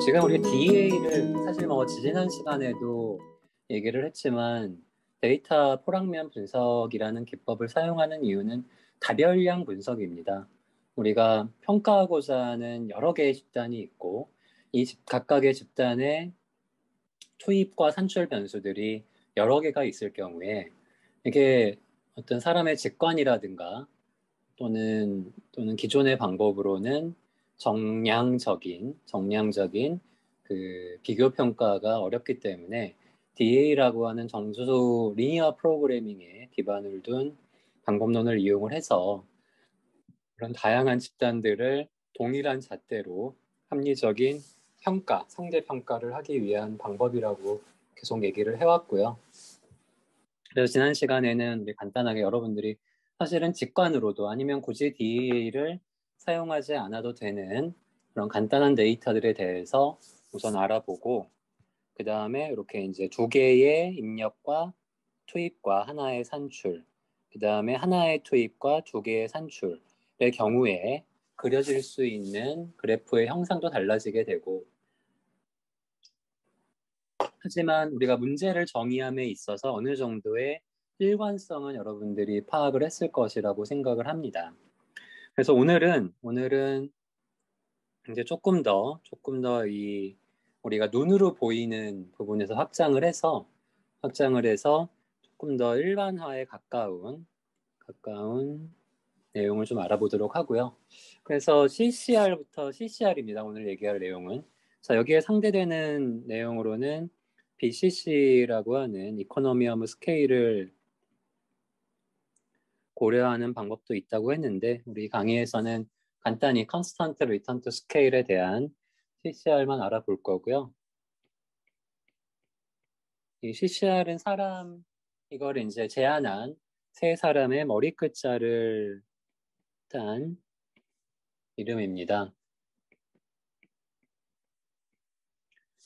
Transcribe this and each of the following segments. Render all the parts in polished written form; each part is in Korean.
지금 우리 DA를 사실 뭐 지난 시간에도 얘기를 했지만 데이터 포랑면 분석이라는 기법을 사용하는 이유는 다별량 분석입니다. 우리가 평가하고자 하는 여러 개의 집단이 있고 이 각각의 집단의 투입과 산출 변수들이 여러 개가 있을 경우에 이게 어떤 사람의 직관이라든가 또는 기존의 방법으로는 정량적인 그 비교 평가가 어렵기 때문에 DA라고 하는 정수 리니어 프로그래밍에 기반을 둔 방법론을 이용을 해서 그런 다양한 집단들을 동일한 잣대로 합리적인 평가, 상대 평가를 하기 위한 방법이라고 계속 얘기를 해왔고요. 그래서 지난 시간에는 우리 간단하게 여러분들이 사실은 직관으로도 아니면 굳이 DA를 사용하지 않아도 되는 그런 간단한 데이터들에 대해서 우선 알아보고 그 다음에 이렇게 이제 두 개의 입력과 투입과 하나의 산출, 그 다음에 하나의 투입과 두 개의 산출의 경우에 그려질 수 있는 그래프의 형상도 달라지게 되고, 하지만 우리가 문제를 정의함에 있어서 어느 정도의 일관성은 여러분들이 파악을 했을 것이라고 생각을 합니다. 그래서 오늘은 이제 조금 더 우리가 눈으로 보이는 부분에서 확장을 해서 조금 더 일반화에 가까운 내용을 좀 알아보도록 하고요. 그래서 CCR입니다. 오늘 얘기할 내용은. 자, 여기에 상대되는 내용으로는 BCC라고 하는 이코노미 오브 스케일을 고려하는 방법도 있다고 했는데 우리 강의에서는 간단히 컨스턴트 리턴 투 스케일에 대한 CCR만 알아볼 거고요. 이 CCR은 이걸 이제 제안한 세 사람의 머리 끝자를 딴 이름입니다.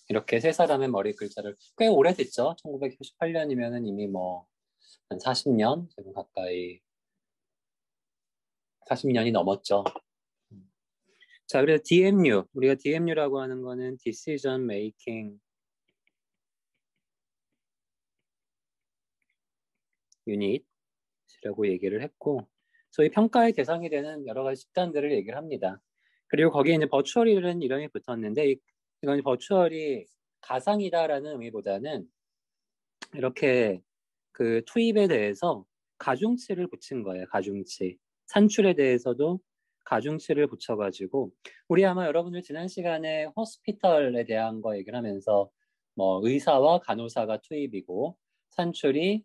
이렇게 세 사람의 머리 글자를 꽤 오래됐죠. 1998년이면은 이미 뭐 한 40년 지금 가까이 40년이 넘었죠. 자, 그래서 DMU 우리가 DMU라고 하는 거는 Decision Making Unit이라고 얘기를 했고, 소위 평가의 대상이 되는 여러 가지 집단들을 얘기를 합니다. 그리고 거기에 이제 버추얼이라는 이름이 붙었는데 이건 버추얼이 가상이다라는 의미보다는 이렇게 그 투입에 대해서 가중치를 붙인 거예요. 가중치. 산출에 대해서도 가중치를 붙여가지고 우리 아마 여러분들 지난 시간에 호스피털에 대한 거 얘기를 하면서 뭐 의사와 간호사가 투입이고 산출이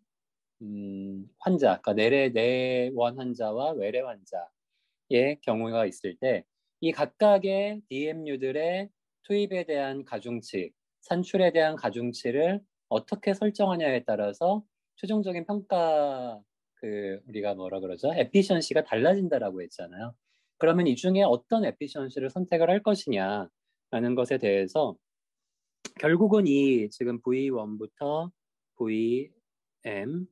환자, 그러니까 내원 환자와 외래 환자의 경우가 있을 때 이 각각의 DMU들의 투입에 대한 가중치, 산출에 대한 가중치를 어떻게 설정하냐에 따라서 최종적인 평가 우리가 뭐라 그러죠? 에피션시가 달라진다라고 했잖아요. 그러면 이 중에 어떤 에피션시를 선택을 할 것이냐라는 것에 대해서 결국은 이 지금 V1부터 VM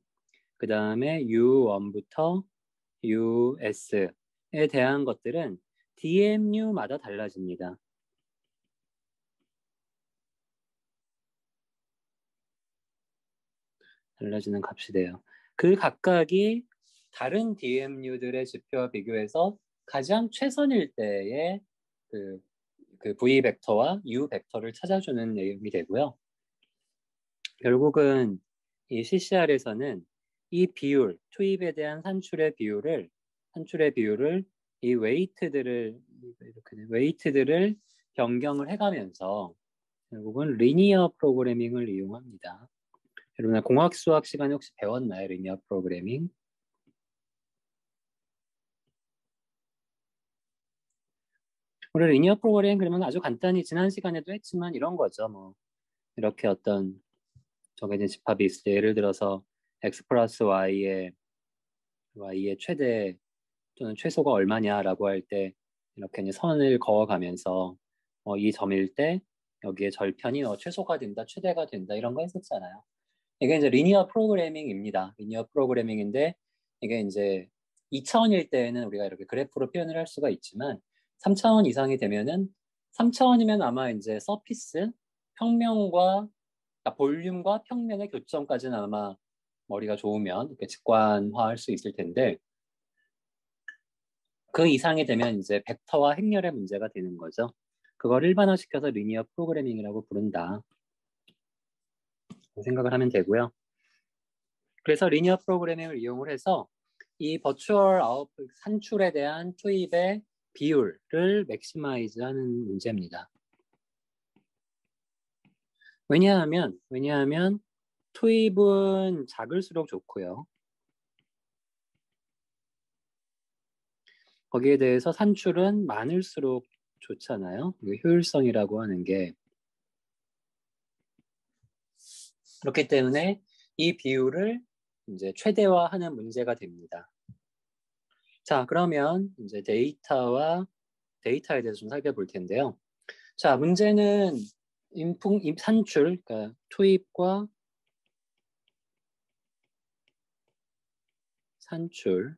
그 다음에 U1부터 US에 대한 것들은 DMU마다 달라집니다. 달라지는 값이 돼요. 그 각각이 다른 DMU들의 지표와 비교해서 가장 최선일 때의 그 V 벡터와 U 벡터를 찾아주는 내용이 되고요. 결국은 이 CCR에서는 이 비율, 투입에 대한 산출의 비율을 이 웨이트들을 변경을 해가면서 결국은 리니어 프로그래밍을 이용합니다. 여러분 공학수학 시간에 혹시 배웠나요? 리니어 프로그래밍? 우리 리니어 프로그래밍 그러면 아주 간단히 지난 시간에도 했지만 이런 거죠. 뭐 이렇게 어떤 정해진 집합이 있을 때 예를 들어서 x 플러스 y의 최대 또는 최소가 얼마냐라고 할 때 이렇게 이제 선을 그어가면서 이 점일 때 여기에 절편이 최소가 된다, 최대가 된다 이런 거 했었잖아요. 이게 이제 리니어 프로그래밍입니다. 리니어 프로그래밍인데 이게 이제 2차원일 때에는 우리가 이렇게 그래프로 표현을 할 수가 있지만 3차원 이상이 되면은 3차원이면 아마 이제 서피스, 평면과 그러니까 볼륨과 평면의 교점까지는 아마 머리가 좋으면 이렇게 직관화할 수 있을 텐데 그 이상이 되면 이제 벡터와 행렬의 문제가 되는 거죠. 그걸 일반화시켜서 리니어 프로그래밍이라고 부른다. 생각을 하면 되고요. 그래서 리니어 프로그래밍을 이용을 해서 이 버추얼 아웃풋 산출에 대한 투입의 비율을 맥시마이즈 하는 문제입니다. 왜냐하면 투입은 작을수록 좋고요. 거기에 대해서 산출은 많을수록 좋잖아요. 효율성이라고 하는 게. 그렇기 때문에 이 비율을 이제 최대화하는 문제가 됩니다. 자, 그러면 이제 데이터에 대해서 좀 살펴볼 텐데요. 자, 문제는 산출, 그러니까 투입과 산출에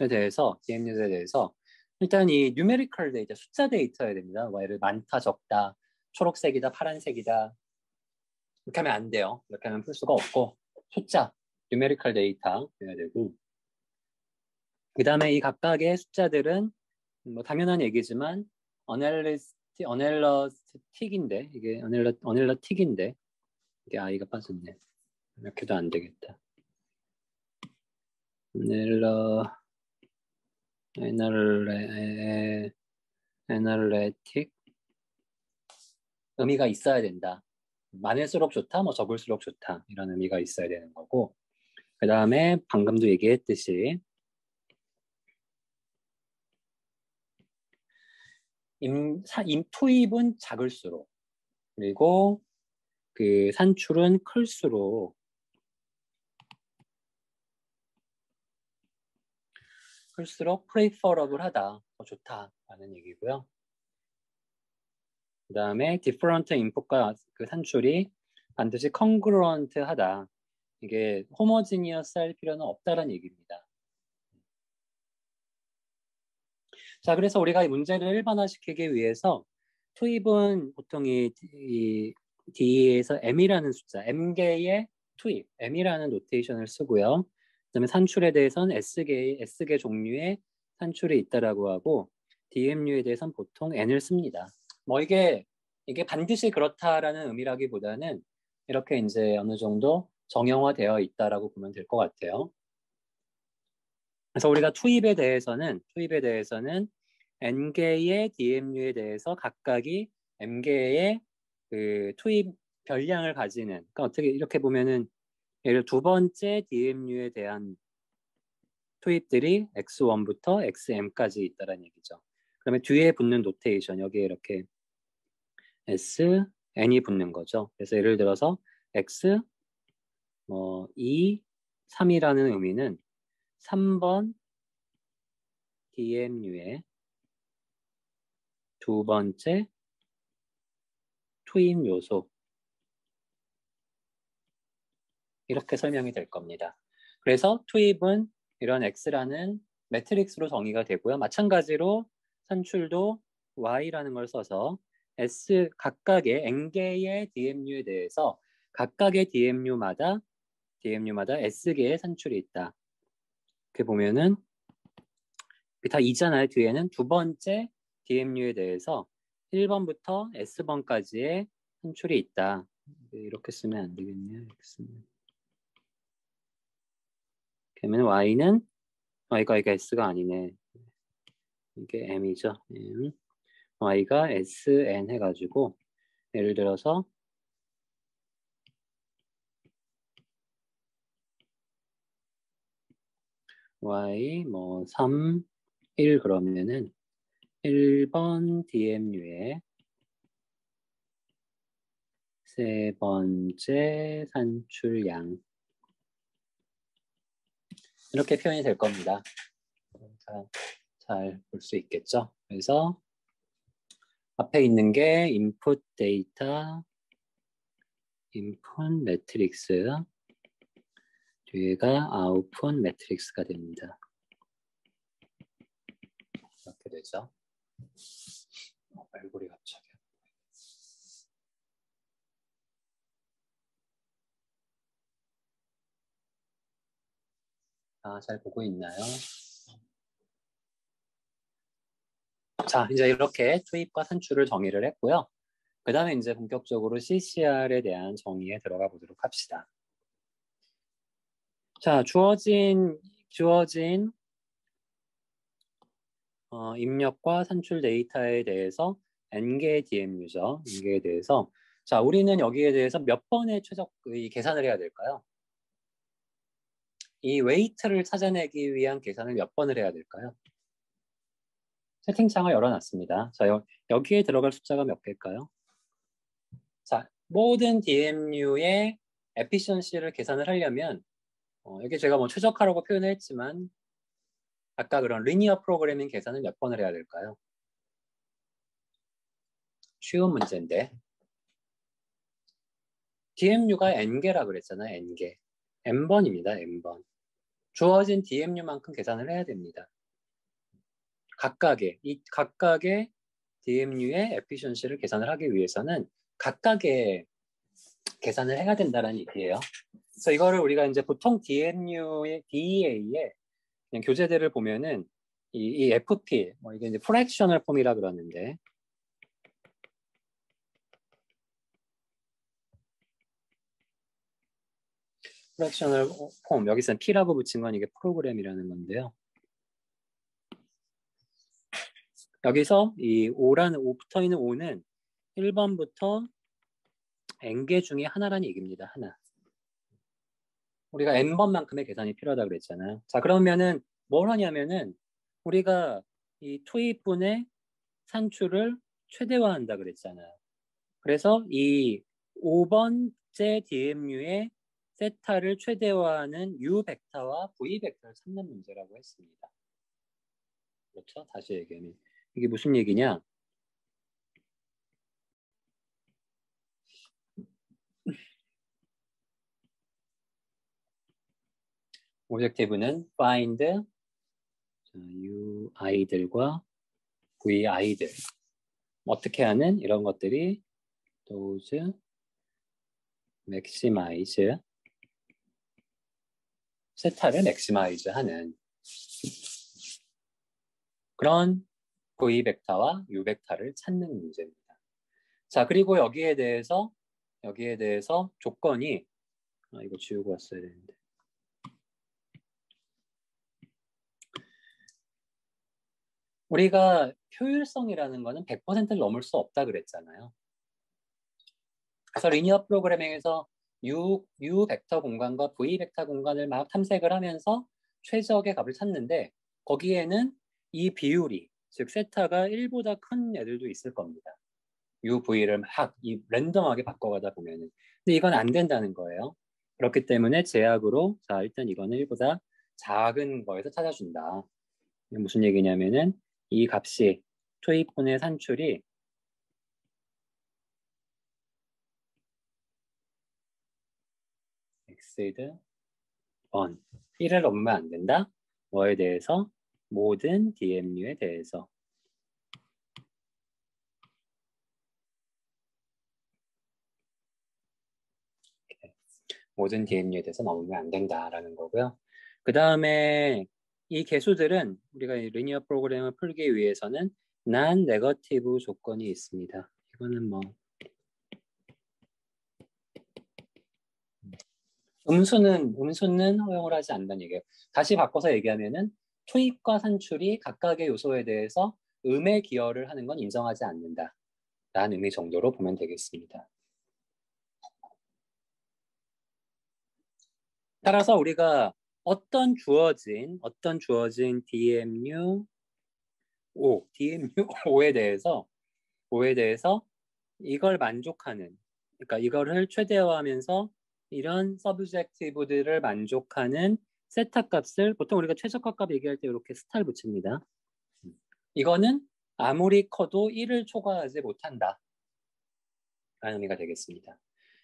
대해서, DMU에 대해서 일단 이 뉴메리컬 데이터, 숫자 데이터여야 됩니다. 얘를 많다, 적다, 초록색이다, 파란색이다 이렇게 하면 안 돼요. 이렇게 하면 풀 수가 없고 숫자, 뉴메리컬 데이터 해야 되고 그 다음에 이 각각의 숫자들은 뭐 당연한 얘기지만 어넬러틱인데 이게 어넬러틱인데 이게 아이가 빠졌네. 이렇게도 안 되겠다. 에널레틱 의미가 있어야 된다. 많을수록 좋다, 뭐 적을수록 좋다 이런 의미가 있어야 되는 거고 그 다음에 방금도 얘기했듯이 투입은 작을수록 그리고 그 산출은 클수록 preferable하다, 더 좋다라는 얘기고요. 그 다음에 different input과 그 산출이 반드시 congruent하다. 이게 homogeneous할 필요는 없다라는 얘기입니다. 자, 그래서 우리가 이 문제를 일반화시키기 위해서 투입은 보통 이 D에서 M이라는 숫자, M개의 투입, M이라는 노테이션을 쓰고요. 그다음에 산출에 대해서는 S개 종류의 산출이 있다라고 하고 DMU에 대해서는 보통 N을 씁니다. 뭐 이게 반드시 그렇다라는 의미라기보다는 이렇게 이제 어느 정도 정형화되어 있다라고 보면 될 것 같아요. 그래서 우리가 투입에 대해서는 N개의 DMU에 대해서 각각이 M개의 그 투입 별량을 가지는, 그러니까 어떻게 이렇게 보면은 예를 두 번째 DMU에 대한 투입들이 X1부터 XM까지 있다는 얘기죠. 그러면 뒤에 붙는 노테이션, 여기에 이렇게 S, N이 붙는 거죠. 그래서 예를 들어서 X, 2, 3이라는 의미는 3번 DMU의 두 번째 투입 요소 이렇게 설명이 될 겁니다. 그래서 투입은 이런 X라는 매트릭스로 정의가 되고요. 마찬가지로 산출도 Y라는 걸 써서 각각의 N개의 DMU에 대해서 각각의 DMU마다 S개의 산출이 있다. 이렇게 보면은 다 있잖아요. 뒤에는 두 번째 DMU에 대해서 1번부터 S번까지의 산출이 있다. 이렇게 쓰면 안 되겠네요. X는. 그러면 Y가 S가 아니네. 이게 M이죠. M. Y가 SN 해가지고 예를 들어서 Y 3, 1 그러면은 1번 DMU의 세 번째 산출량 이렇게 표현이 될 겁니다. 잘 볼 수 있겠죠. 그래서 앞에 있는 게 인풋 데이터, 인풋 매트릭스, 뒤에가 아웃풋 매트릭스가 됩니다. 이렇게 되죠. 얼굴이 갑자기. 잘 보고 있나요? 자, 이제 이렇게 투입과 산출을 정의를 했고요. 그 다음에 이제 본격적으로 CCR에 대한 정의에 들어가 보도록 합시다. 자, 주어진 입력과 산출 데이터에 대해서 n개의 DMU죠. n개에 대해서. 자, 우리는 여기에 대해서 몇 번의 계산을 해야 될까요? 이 웨이트를 찾아내기 위한 계산을 몇 번을 해야 될까요? 채팅창을 열어놨습니다. 자, 여기에 들어갈 숫자가 몇 개일까요? 자, 모든 DMU의 에피션시를 계산을 하려면 여기 제가 뭐 최적화라고 표현을 했지만 아까 그런 리니어 프로그래밍 계산을 몇 번을 해야 될까요? 쉬운 문제인데 DMU가 n개라 그랬잖아요. n개. n번입니다. n번. 주어진 DMU만큼 계산을 해야 됩니다. 각각의 DMU의 에피션시를 계산을 하기 위해서는 각각의 계산을 해야 된다는 얘기예요. 그래서 이거를 우리가 이제 보통 DMU의 DEA의 그냥 교재들을 보면은 이 FP, 뭐 이게 이제 프랙셔널 폼이라 그러는데 프랙셔널 폼, 여기서는 P라고 붙인 건 이게 프로그램이라는 건데요. 여기서 이 5 붙어 있는 5는 1번부터 n개 중에 하나라는 얘기입니다. 하나. 우리가 n번만큼의 계산이 필요하다고 그랬잖아요. 자, 그러면은 뭘 하냐면은 우리가 이 투입분의 산출을 최대화한다 그랬잖아요. 그래서 이 5번째 DMU의 세타를 최대화하는 U 벡터와 V 벡터를 찾는 문제라고 했습니다. 그렇죠? 다시 얘기하면 이게 무슨 얘기냐? 오젝티브는 find UI들과 VI들 어떻게 하는 이런 것들이 those maximize 세타를 maximize 하는 그런 V 벡터와 U 벡터를 찾는 문제입니다. 자, 그리고 여기에 대해서 조건이 이거 지우고 왔어야 되는데 우리가 효율성이라는 거는 100%를 넘을 수 없다 그랬잖아요. 그래서 리니어 프로그래밍에서 U 벡터 공간과 V 벡터 공간을 막 탐색을 하면서 최적의 값을 찾는데 거기에는 이 비율이 즉 세타가 1보다 큰 애들도 있을 겁니다. U, V를 막 랜덤하게 바꿔가다 보면은. 근데 이건 안 된다는 거예요. 그렇기 때문에 제약으로 자 일단 이거는 1보다 작은 거에서 찾아준다. 이게 무슨 얘기냐면은 이 값이 투입분의 산출이 exceed 1을 넘으면 안 된다. 뭐에 대해서? 모든 DMU에 대해서. 모든 DMU에 대해서 넘으면 안 된다라는 거고요. 그 다음에 이 개수들은 우리가 리니어 프로그램을 풀기 위해서는 non 네거티브 조건이 있습니다. 이거는 뭐 음수는 허용을 하지 않는다는 얘기예요. 다시 바꿔서 얘기하면은 투입과 산출이 각각의 요소에 대해서 음의 기여를 하는 건 인정하지 않는다라는 의미 정도로 보면 되겠습니다. 따라서 우리가 어떤 주어진 DMU5에 대해서 이걸 만족하는, 그러니까 이거를 최대화하면서 이런 서브젝티브들을 만족하는 세타 값을 보통 우리가 최적화 값 얘기할 때 이렇게 스타를 붙입니다. 이거는 아무리 커도 1을 초과하지 못한다 라는 의미가 되겠습니다.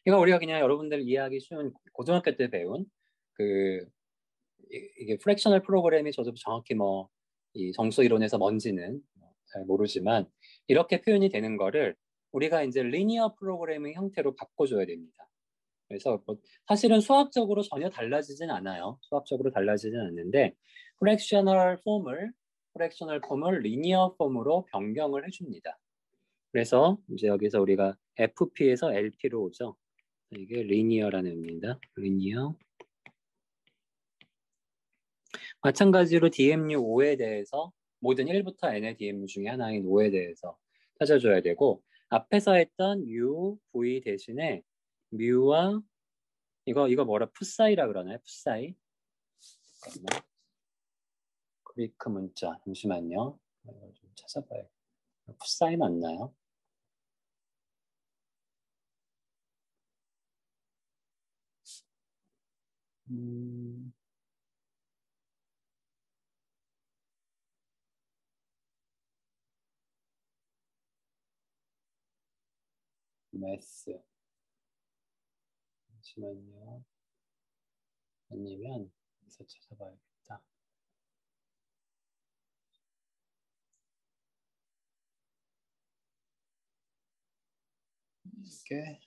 이거 우리가 그냥 여러분들 이해하기 쉬운 고등학교 때 배운 이게 프랙셔널 프로그램이 저도 정확히 이 정수 이론에서 뭔지는 잘 모르지만 이렇게 표현이 되는 거를 우리가 이제 리니어 프로그래밍 형태로 바꿔줘야 됩니다. 그래서 뭐 사실은 수학적으로 전혀 달라지진 않아요. 수학적으로 달라지진 않는데 프랙셔널 폼을 리니어 폼으로 변경을 해줍니다. 그래서 이제 여기서 우리가 FP에서 LP로 오죠. 이게 리니어라는 의미입니다. 리니어. 마찬가지로 DMU5에 대해서 모든 1부터 n의 DMU 중에 하나인 5에 대해서 찾아줘야 되고 앞에서 했던 U, V 대신에 뮤와 이거 뭐라 풋사이라 그러나요? 풋사이? 잠깐만. 그리크 문자 잠시만요. 이거 좀 찾아봐요. 풋사이 맞나요? 메스 잠시만요. 아니면 여기서 찾아봐야겠다. 이게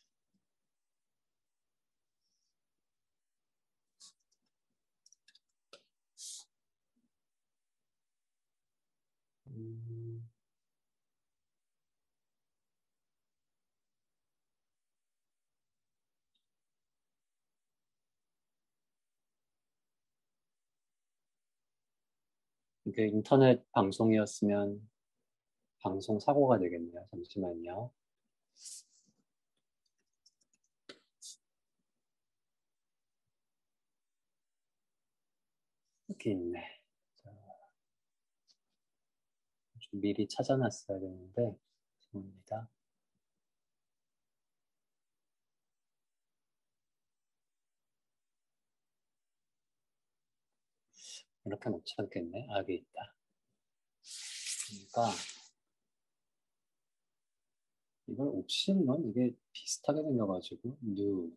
이게 인터넷 방송이었으면 방송 사고가 되겠네요. 잠시만요. 여기 있네. 자, 좀 미리 찾아놨어야 되는데 죄송합니다. 이렇게 놓지 않겠네. 아, 여기 있다. 그러니까 이걸 옵실론 이게 비슷하게 생겨가지고 누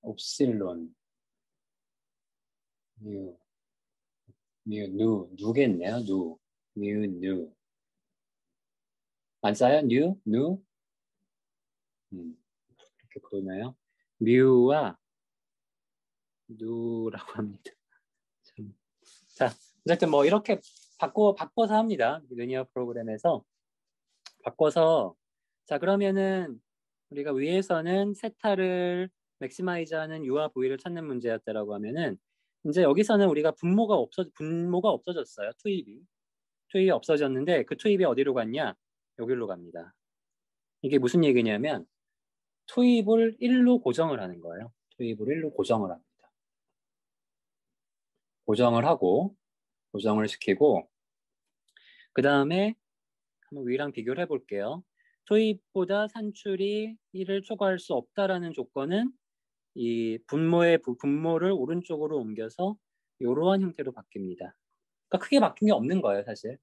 옵실론 뉴 누겠네요. 뉴 맞아요? 뉴 이렇게 부르나요? 뮤와 누라고 합니다. 참. 자, 어쨌든 뭐 이렇게 바꿔서 합니다. 리니어 프로그램에서 바꿔서 자 그러면은 우리가 위에서는 세타를 맥시마이즈하는 U와 V를 찾는 문제였다라고 하면은 이제 여기서는 우리가 분모가 없어졌어요. 투입이 없어졌는데 그 투입이 어디로 갔냐? 여기로 갑니다. 이게 무슨 얘기냐면 투입을 1로 고정을 하는 거예요. 투입을 1로 고정을 합니다. 고정을 시키고 그 다음에 한번 위랑 비교를 해볼게요. 투입보다 산출이 1을 초과할 수 없다라는 조건은 이 분모를 오른쪽으로 옮겨서 이러한 형태로 바뀝니다. 그러니까 크게 바뀐 게 없는 거예요, 사실.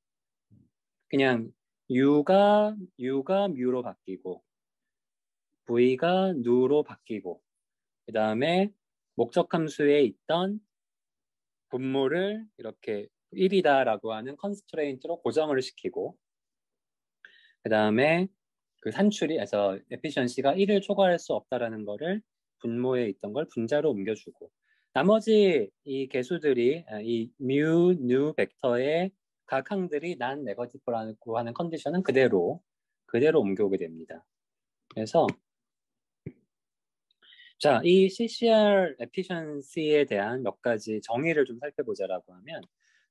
그냥 U가 뮤로 바뀌고 V가 누로 바뀌고 그 다음에 목적 함수에 있던 분모를 이렇게 1이다라고 하는 컨스트레인트로 고정을 시키고 그 다음에 그 산출이에서 에피션시가 1을 초과할 수 없다라는 거를 분모에 있던 걸 분자로 옮겨주고 나머지 이 개수들이 이 뮤, 뉴 벡터의 각 항들이 난 네거티브라고 하는 컨디션은 그대로 옮겨오게 됩니다. 그래서 자, 이 CCR 에피션시에 대한 몇 가지 정의를 좀 살펴보자라고 하면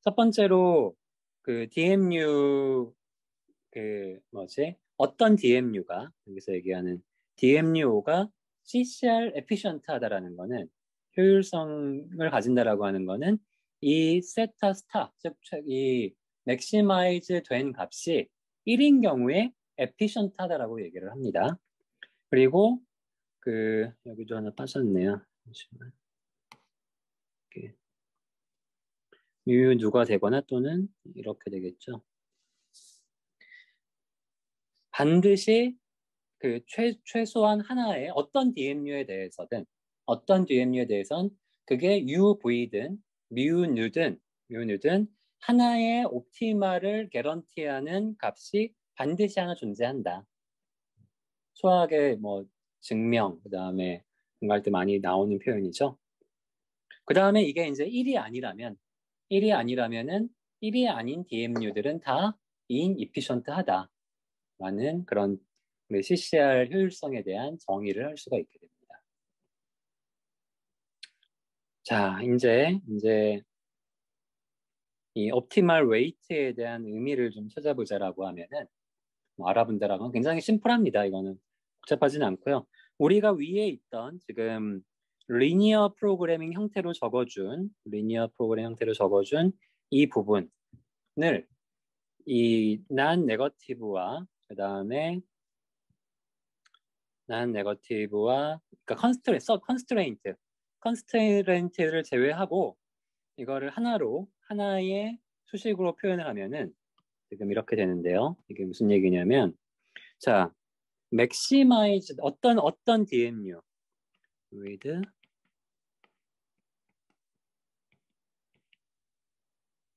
첫 번째로 그 DMU 어떤 DMU가 여기서 얘기하는 DMU가 CCR 에피션트하다라는 거는 효율성을 가진다라고 하는 거는 이 세타 스타 즉이 맥시마이즈 된 값이 1인 경우에 에피션트하다라고 얘기를 합니다. 그리고 여기도 하나 빠졌네요. 잠시만. 뮤 누가 되거나 또는 이렇게 되겠죠. 반드시 그 최소한 하나의 어떤 DMU에 대해서는 그게 UV든 뮤 뉴든 하나의 옵티말을 개런티하는 값이 반드시 하나 존재한다. 수학의 뭐 증명, 그 다음에 공부할 때 많이 나오는 표현이죠. 그 다음에 이게 이제 1이 아니라면은 1이 아닌 DMU들은 다 inefficient하다. 라는 그런 우리 CCR 효율성에 대한 정의를 할 수가 있게 됩니다. 자, 이제 이 optimal weight에 대한 의미를 좀 찾아보자라고 하면은 뭐 알아본다라고 굉장히 심플합니다. 이거는 복잡하진 않고요. 우리가 위에 있던 지금 리니어 프로그래밍 형태로 적어준 이 부분을 이 non negative와 그다음에 그러니까 constraint를 제외하고 이거를 하나의 수식으로 표현을 하면은 지금 이렇게 되는데요. 이게 무슨 얘기냐면 자, maximize 어떤 DMU with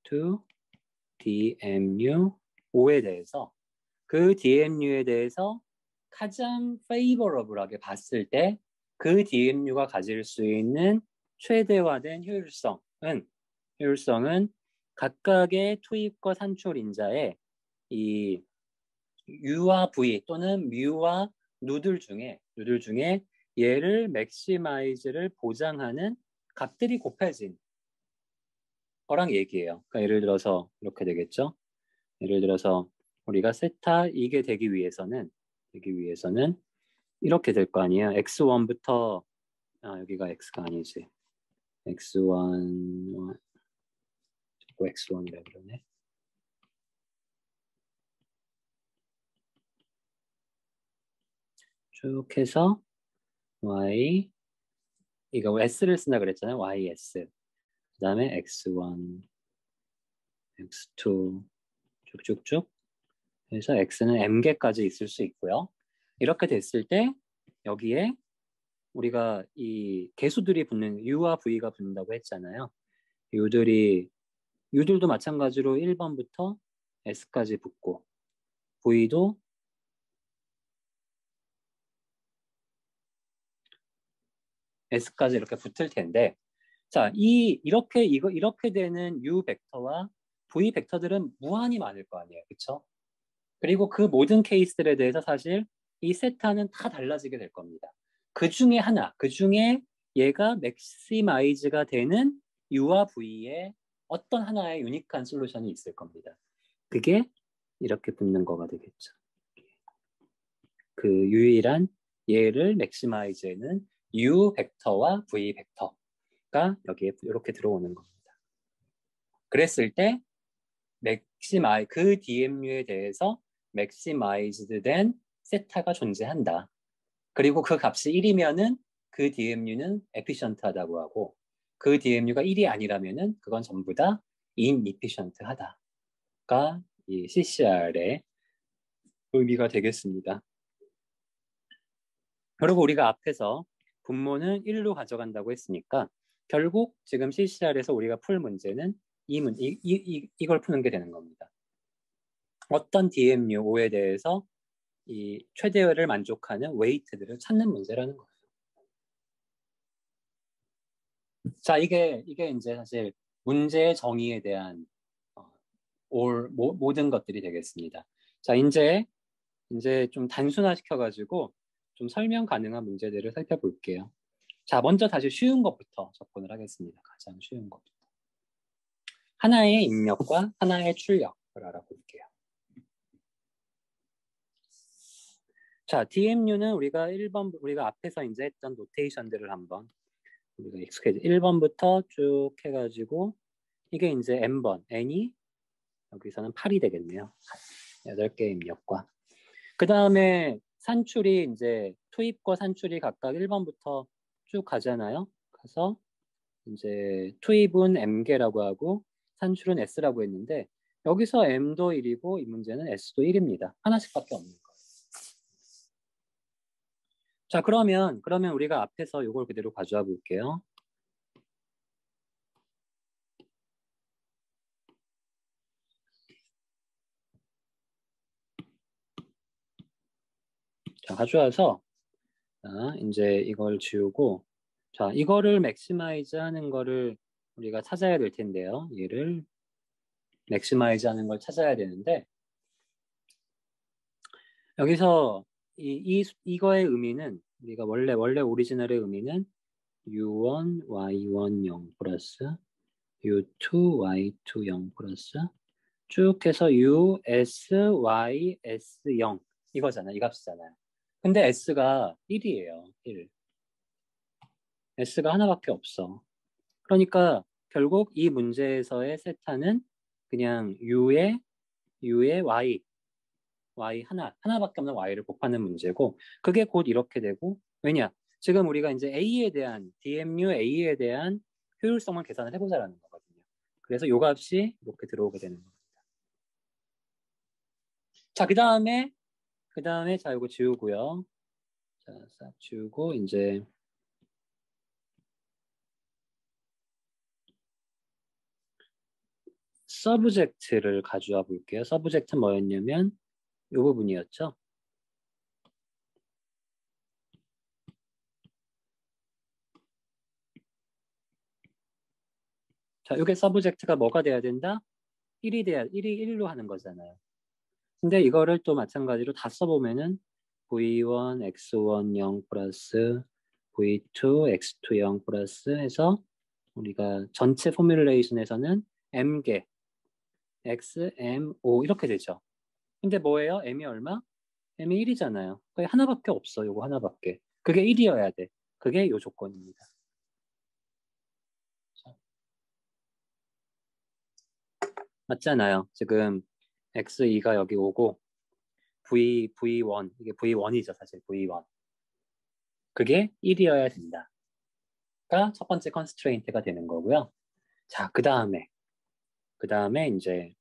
to DMU 5에 대해서 그 DMU에 대해서 가장 favorable하게 봤을 때 그 DMU가 가질 수 있는 최대화된 효율성은 각각의 투입과 산출 인자의 이 U와 V 또는 뮤와 누들 중에 얘를 maximize를 보장하는 값들이 곱해진 거랑 얘기해요. 그러니까 예를 들어서 이렇게 되겠죠. 예를 들어서 우리가 세타 이게 되기 위해서는 이렇게 될 거 아니에요. x1부터 여기가 x가 아니지. x1 자꾸 x1이라 그러네. 쭉 해서 y 이거 s를 쓴다 그랬잖아요. ys 그 다음에 x1 x2 쭉쭉쭉 해서 x는 m개까지 있을 수 있고요. 이렇게 됐을 때 여기에 우리가 이 개수들이 붙는 u와 v가 붙는다고 했잖아요. u들도 마찬가지로 1번부터 s까지 붙고 v도 s까지 이렇게 붙을 텐데 자, 이렇게 되는 u 벡터와 v 벡터들은 무한히 많을 거 아니에요. 그렇죠? 그리고 그 모든 케이스들에 대해서 사실 이 세타는 다 달라지게 될 겁니다. 그 중에 얘가 맥시마이즈가 되는 U와 V의 어떤 하나의 유니크한 솔루션이 있을 겁니다. 그게 이렇게 붙는 거가 되겠죠. 그 유일한 얘를 맥시마이즈에는 U 벡터와 V 벡터가 여기에 이렇게 들어오는 겁니다. 그랬을 때 그 DMU에 대해서 maximized 된 세타가 존재한다. 그리고 그 값이 1이면은 그 DMU는 efficient하다고 하고 그 DMU가 1이 아니라면은 그건 전부 다 inefficient하다가 이 CCR의 의미가 되겠습니다. 그리고 우리가 앞에서 분모는 1로 가져간다고 했으니까 결국 지금 CCR에서 우리가 풀 문제는 이걸 푸는 게 되는 겁니다. 어떤 DMU5에 대해서 이 최대를 만족하는 웨이트들을 찾는 문제라는 거예요. 자, 이게 이제 사실 문제의 정의에 대한 모든 것들이 되겠습니다. 자, 이제 좀 단순화시켜가지고 좀 설명 가능한 문제들을 살펴볼게요. 자, 먼저 다시 쉬운 것부터 접근을 하겠습니다. 가장 쉬운 것부터. 하나의 입력과 하나의 출력을 알아볼게요. 자, DMU는 우리가 앞에서 이제 했던 노테이션들을 한번 우리가 익숙해져. 1번부터 쭉 해가지고 이게 이제 n번, n이 여기서는 8이 되겠네요. 8개의 입력과. 그 다음에 산출이 이제 투입과 산출이 각각 1번부터 쭉 가잖아요. 가서 이제 투입은 m개라고 하고 산출은 s라고 했는데 여기서 m도 1이고 이 문제는 s도 1입니다. 하나씩밖에 없는 거예요. 자, 그러면 우리가 앞에서 이걸 그대로 가져와 볼게요. 자, 가져와서 자, 이제 이걸 지우고 자, 이거를 맥시마이즈 하는 거를 우리가 찾아야 될 텐데요. 얘를 맥시마이즈 하는 걸 찾아야 되는데 여기서 이거의 의미는 우리가 원래 오리지널의 의미는 u1, y1, 0 플러스 u2, y2, 0 플러스 쭉 해서 u, s, y, s, 0 이거잖아요. 이 값이잖아요. 근데 s가 1이에요. 1. s가 하나밖에 없어. 그러니까 결국 이 문제에서의 세타는 그냥 u의 y 하나밖에 없는 y를 곱하는 문제고 그게 곧 이렇게 되고 왜냐? 지금 우리가 이제 a에 대한 DMU a에 대한 효율성을 계산을 해보자라는 거거든요. 그래서 요 값이 이렇게 들어오게 되는 겁니다. 자, 그다음에 자 이거 지우고요. 자, 싹 지우고 이제 서브젝트를 가져와 볼게요. 서브젝트 뭐였냐면 이 부분이었죠. 자, 이게 서브젝트가 뭐가 돼야 된다? 1로 하는 거잖아요. 근데 이거를 또 마찬가지로 다 써보면은 v1, x1, 0 플러스 v2, x2, 0 플러스 해서 우리가 전체 포뮬레이션에서는 m개, x, m, o 이렇게 되죠. 근데 뭐예요? m이 얼마? m이 1이잖아요. 거의 하나밖에 없어. 요거 하나밖에. 그게 1이어야 돼. 그게 요 조건입니다. 맞잖아요. 지금 x2가 여기 오고 v1 이게 v1이죠. 사실 v1 그게 1이어야 된다가 첫 번째 컨스트레인트가 되는 거고요. 자, 그 다음에 이제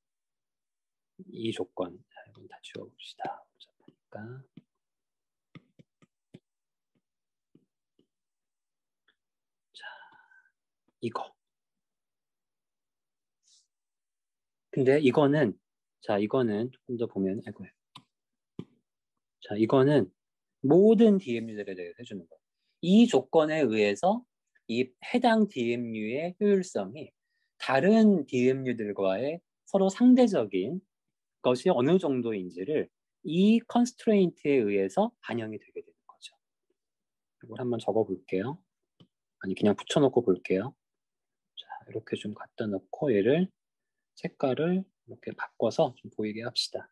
이 조건 자, 이건 다 지워봅시다. 보니까 자, 이거 근데 이거는 조금 더 보면 아이고 자, 이거는 모든 DMU들에 대해서 해주는 거예요. 이 조건에 의해서 이 해당 DMU의 효율성이 다른 DMU들과의 서로 상대적인 것이 어느 정도인지를 이 컨스트레인트에 의해서 반영이 되게 되는 거죠. 이걸 한번 적어 볼게요. 아니 그냥 붙여놓고 볼게요. 자, 이렇게 좀 갖다 놓고 얘를 색깔을 이렇게 바꿔서 좀 보이게 합시다.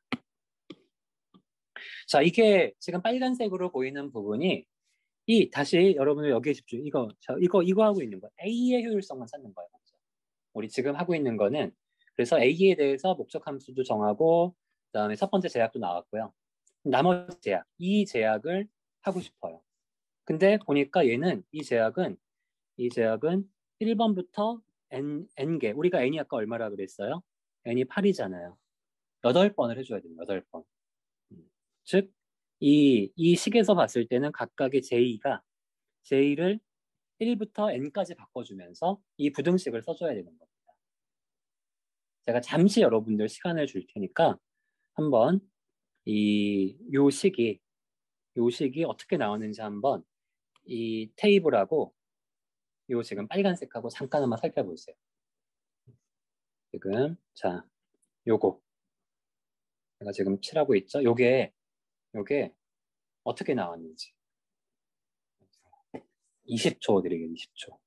자, 이게 지금 빨간색으로 보이는 부분이 다시 여러분들 여기에 집중. 이거 하고 있는 거. A의 효율성만 찾는 거예요. 먼저. 우리 지금 하고 있는 거는 그래서 A에 대해서 목적 함수도 정하고 그다음에 첫 번째 제약도 나왔고요. 나머지 제약, 이 제약을 하고 싶어요. 근데 보니까 얘는 이 제약은 1번부터 n개. 우리가 n이 아까 얼마라 그랬어요? n이 8이잖아요. 8번을 해줘야 돼요. 8번. 즉, 이 식에서 봤을 때는 각각의 J를 1부터 n까지 바꿔주면서 이 부등식을 써줘야 되는 겁니다. 제가 잠시 여러분들 시간을 줄 테니까 한번 요 식이 어떻게 나오는지 한번 이 테이블하고 요 지금 빨간색하고 잠깐 한번 살펴보세요. 지금 자 요거 제가 지금 칠하고 있죠. 요게 어떻게 나왔는지 20초 드리겠습니다. 20초.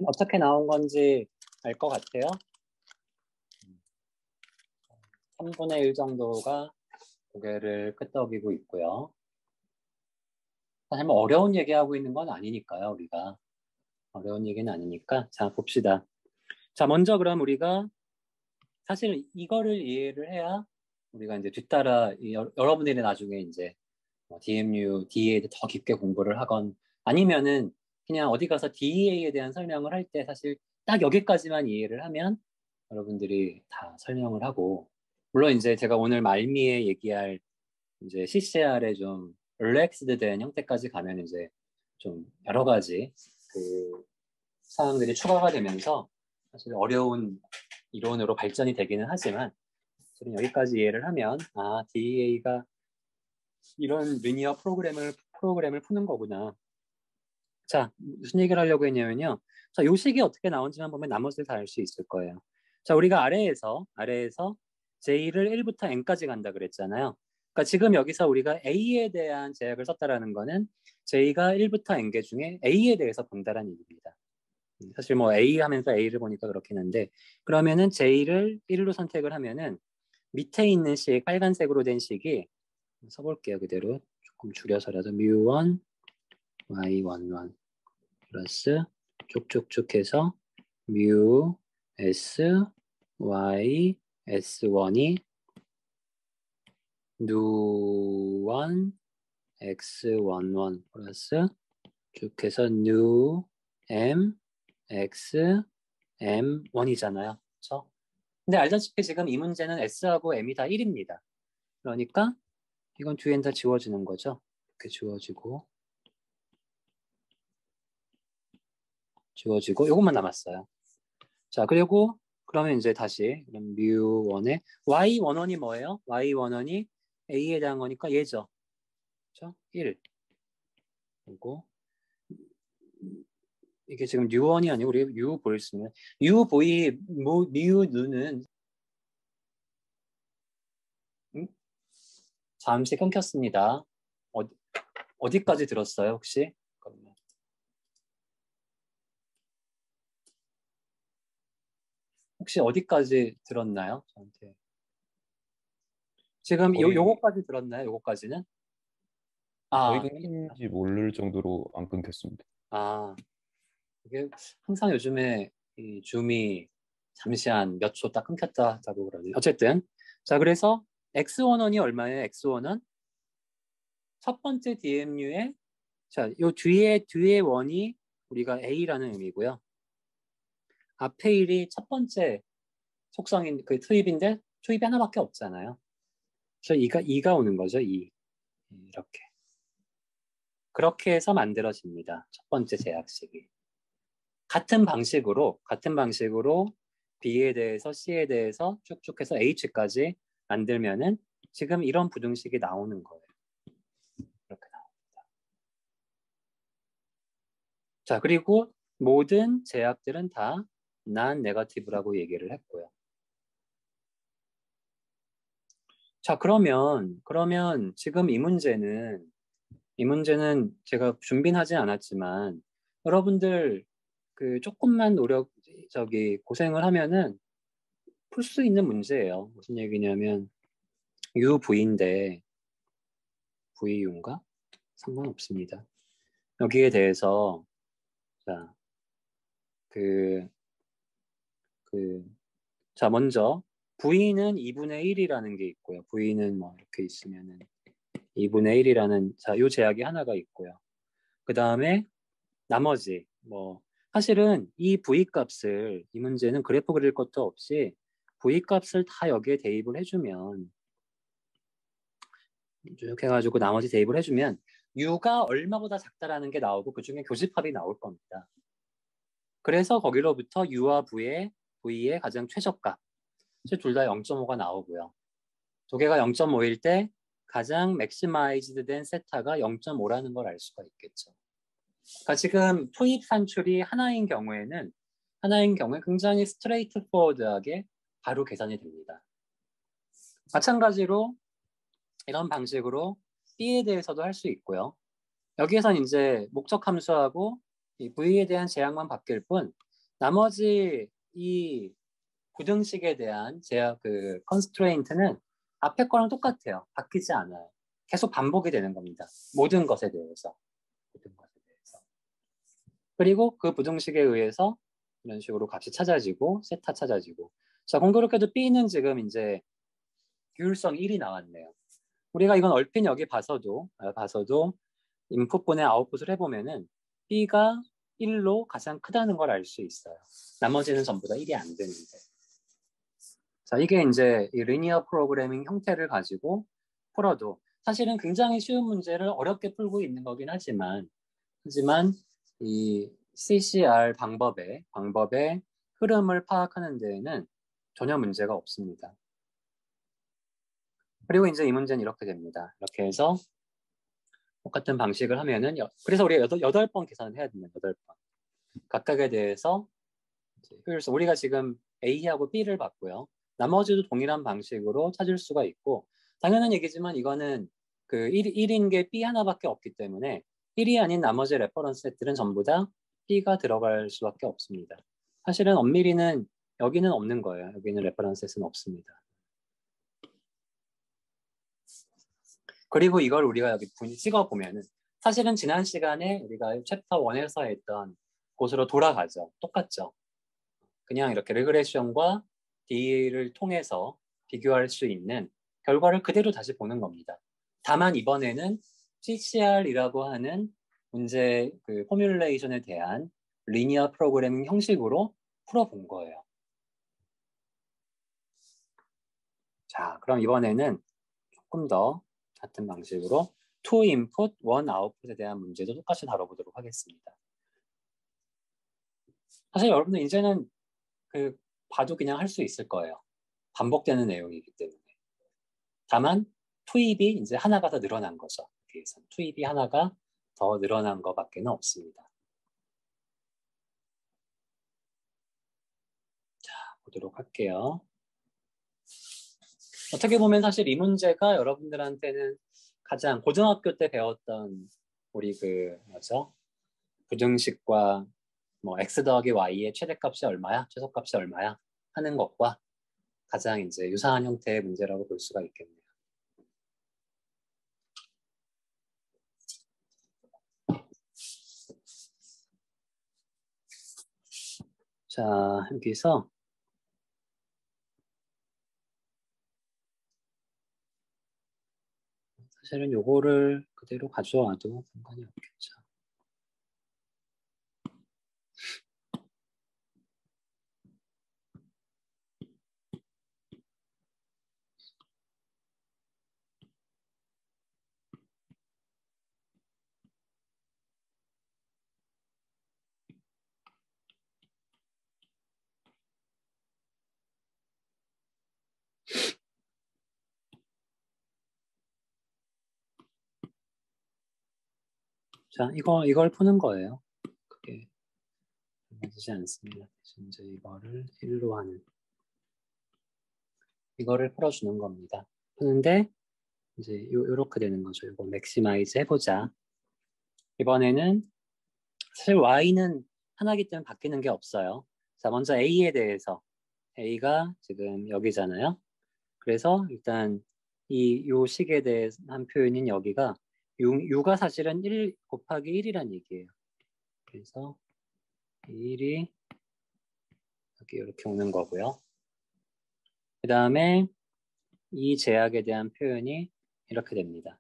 어떻게 나온 건지 알 것 같아요. 3분의 1 정도가 고개를 끄덕이고 있고요. 사실 뭐 어려운 얘기하고 있는 건 아니니까요. 우리가 어려운 얘기는 아니니까 자 봅시다. 자 먼저 그럼 우리가 사실 이거를 이해를 해야 우리가 이제 뒤따라 여러분들이 나중에 이제 DMU, DEA에 더 깊게 공부를 하건 아니면은 그냥 어디 가서 DEA에 대한 설명을 할 때 사실 딱 여기까지만 이해를 하면 여러분들이 다 설명을 하고 물론 이제 제가 오늘 말미에 얘기할 이제 CCR의 좀 릴렉스드 된 형태까지 가면 이제 좀 여러 가지 그 사항들이 추가가 되면서 사실 어려운 이론으로 발전이 되기는 하지만 사실은 여기까지 이해를 하면 DEA가 이런 리니어 프로그램을 푸는 거구나. 자, 무슨 얘기를 하려고 했냐면요. 자, 요 식이 어떻게 나온지만 보면 나머지를 다 알 수 있을 거예요. 자, 우리가 아래에서 J를 1부터 N까지 간다 그랬잖아요. 그러니까 지금 여기서 우리가 A에 대한 제약을 썼다라는 거는 J가 1부터 N개 중에 A에 대해서 본다라는 얘기입니다. 사실 뭐 A 하면서 A를 보니까 그렇긴 한데 그러면은 J를 1로 선택을 하면은 밑에 있는 식, 빨간색으로 된 식이 써볼게요. 그대로 조금 줄여서라도 mu1 y11 플러스 쭉쭉쭉 해서 mu s y s1이 nu1 x11 플러스 쭉 해서 nu m x m1이잖아요. 그렇죠? 근데 알다시피 지금 이 문제는 s하고 m이 다 1입니다. 그러니까 이건 뒤엔 다 지워지는 거죠. 이렇게 지워지고 이것만 남았어요. 자, 그리고 그러면 이제 다시 그럼 mu1에 y11이 뭐예요? y11이 a에 대한 거니까 얘죠. 그렇죠? 1. 그리고 이게 지금 u1이 아니고 우리 u 보일 수 있는 u 보이 mu 누는 잠시 끊겼습니다. 어디까지 들었어요, 혹시? 혹시 어디까지 들었나요? 저한테. 지금 거의 요거까지 들었나요? 요거까지는? 거의 아, 끊긴지 모를 정도로 안 끊겼습니다. 아, 이게 항상 요즘에 이 줌이 잠시 한 몇 초 딱 끊겼다 하고 그러네요. 어쨌든. 자, 그래서 X11이 얼마예요? X1은 첫 번째 DMU의 자, 요 뒤에 원이 우리가 A라는 의미고요. 앞에 1이 첫 번째 속성인 그 투입인데 투입이 하나밖에 없잖아요. 그래서 이가 오는 거죠. 이렇게. 그렇게 해서 만들어집니다. 첫 번째 제약식이. 같은 방식으로 B에 대해서 C에 대해서 쭉쭉 해서 H까지 만들면은 지금 이런 부등식이 나오는 거예요. 이렇게 나옵니다. 자, 그리고 모든 제약들은 다 non-negative라고 얘기를 했고요. 자, 그러면 지금 이 문제는 제가 준비는 하지 않았지만 여러분들 그 조금만 고생을 하면은 풀 수 있는 문제예요. 무슨 얘기냐면 UV인데 VU인가? 상관없습니다. 여기에 대해서 자, 그, 그, 자, 먼저 V는 2분의 1이라는 게 있고요. V는 뭐 이렇게 있으면은 2분의 1이라는 자, 요 제약이 하나가 있고요. 그 다음에 나머지 뭐 사실은 이 V 값을 이 문제는 그래프 그릴 것도 없이 V 값을 다 여기에 대입을 해주면 쭉 해가지고 나머지 대입을 해주면 U가 얼마보다 작다라는 게 나오고 그 중에 교집합이 나올 겁니다. 그래서 거기로부터 U와 V의 가장 최저값 둘 다 0.5가 나오고요. 두 개가 0.5일 때 가장 맥시마이즈드 된 세타가 0.5라는 걸 알 수가 있겠죠. 그러니까 지금 투입 산출이 하나인 경우에 굉장히 스트레이트 포워드하게 바로 계산이 됩니다. 마찬가지로 이런 방식으로 B에 대해서도 할 수 있고요. 여기에선 이제 목적 함수하고 이 V에 대한 제약만 바뀔 뿐 나머지 이 부등식에 대한 제약 그 컨스트레인트는 앞에 거랑 똑같아요. 바뀌지 않아요. 계속 반복이 되는 겁니다. 모든 것에 대해서. 그리고 그 부등식에 의해서 이런 식으로 값이 찾아지고 세타 찾아지고 자, 공교롭게도 B는 지금 이제 규율성 1이 나왔네요. 우리가 이건 얼핏 여기 봐서도 인풋분의 아웃풋을 해보면은 B가 1로 가장 크다는 걸 알 수 있어요. 나머지는 전부 다 1이 안 되는데. 자, 이게 이제 이 리니어 프로그래밍 형태를 가지고 풀어도 사실은 굉장히 쉬운 문제를 어렵게 풀고 있는 거긴 하지만 이 CCR 방법의 흐름을 파악하는 데에는 전혀 문제가 없습니다. 그리고 이제 이 문제는 이렇게 됩니다. 이렇게 해서 똑같은 방식을 하면은 그래서 우리가 8번 계산을 해야 됩니다. 8번. 각각에 대해서 효율성 우리가 지금 A하고 B를 봤고요. 나머지도 동일한 방식으로 찾을 수가 있고 당연한 얘기지만 이거는 그 1인 게 B 하나밖에 없기 때문에 1이 아닌 나머지 레퍼런스 셋들은 전부 다 B가 들어갈 수밖에 없습니다. 사실은 엄밀히는 여기는 없는 거예요. 여기는 레퍼런스 셋은 없습니다. 그리고 이걸 우리가 여기 찍어보면은 사실은 지난 시간에 우리가 챕터 1에서 했던 곳으로 돌아가죠. 똑같죠. 그냥 이렇게 레그레션과 D를 통해서 비교할 수 있는 결과를 그대로 다시 보는 겁니다. 다만 이번에는 CCR이라고 하는 문제 그 포뮬레이션에 대한 리니어 프로그래밍 형식으로 풀어본 거예요. 자, 그럼 이번에는 조금 더 같은 방식으로 2 input, 1 output에 대한 문제도 똑같이 다뤄보도록 하겠습니다. 사실 여러분들 이제는 봐도 그냥 할 수 있을 거예요. 반복되는 내용이기 때문에. 다만 투입이 이제 하나가 더 늘어난 거죠. 그래서 투입이 하나가 더 늘어난 것밖에 없습니다. 자, 보도록 할게요. 어떻게 보면 사실 이 문제가 여러분들한테는 가장 고등학교 때 배웠던 우리 부등식과 뭐 x 더하기 y의 최대값이 얼마야, 최소값이 얼마야 하는 것과 가장 이제 유사한 형태의 문제라고 볼 수가 있겠네요. 자, 여기서 사실은 요거를 그대로 가져와도 상관이 없겠죠. 자, 이걸 푸는 거예요. 그게 되지 않습니다. 이제 이거를 1로 하는 이거를 풀어주는 겁니다. 푸는데 이제 요렇게 되는 거죠. 이거 맥시마이즈 해보자. 이번에는 사실 y는 하나기 때문에 바뀌는 게 없어요. 자, 먼저 a에 대해서 a가 지금 여기잖아요. 그래서 일단 요 식에 대한 표현인 여기가 u가 사실은 1 곱하기 1이란 얘기예요. 그래서 1이 여기 이렇게 오는 거고요. 그 다음에 이 제약에 대한 표현이 이렇게 됩니다.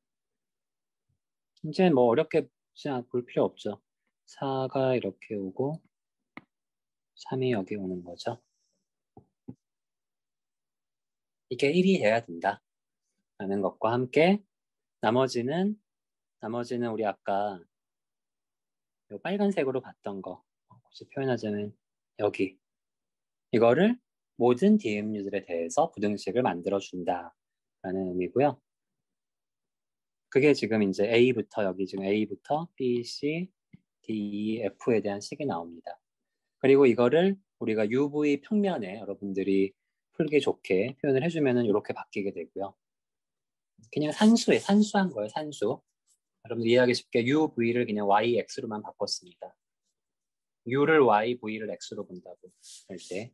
이제 뭐 어렵게 볼 필요 없죠. 4가 이렇게 오고 3이 여기 오는 거죠. 이게 1이 돼야 된다 라는 것과 함께 나머지는 우리 아까 빨간색으로 봤던 거 혹시 표현하자면 여기 이거를 모든 DMU들에 대해서 부등식을 만들어 준다 라는 의미고요. 그게 지금 이제 여기 지금 A부터 B, C, D, E, F에 대한 식이 나옵니다. 그리고 이거를 우리가 UV 평면에 여러분들이 풀기 좋게 표현을 해주면은 이렇게 바뀌게 되고요. 그냥 산수한 거예요, 산수. 여러분들 이해하기 쉽게 UV를 그냥 YX로만 바꿨습니다. U를 Y, V를 X로 본다고 할 때.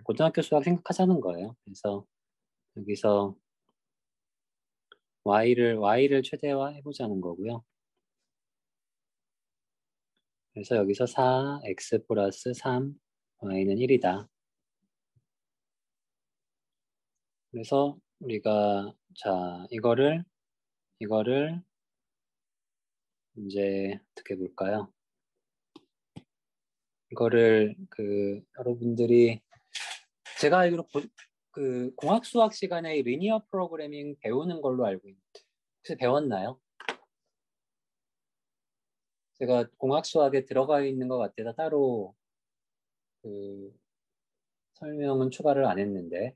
고등학교 수학 생각하자는 거예요. 그래서 여기서 Y를 최대화 해보자는 거고요. 그래서 여기서 4, X 플러스 3, Y는 1이다. 그래서 우리가 자 이거를 이제 어떻게 볼까요? 이거를 여러분들이 제가 알기로 그 공학 수학 시간에 리니어 프로그래밍 배우는 걸로 알고 있는데 혹시 배웠나요? 제가 공학 수학에 들어가 있는 것 같아서 따로 그 설명은 추가를 안 했는데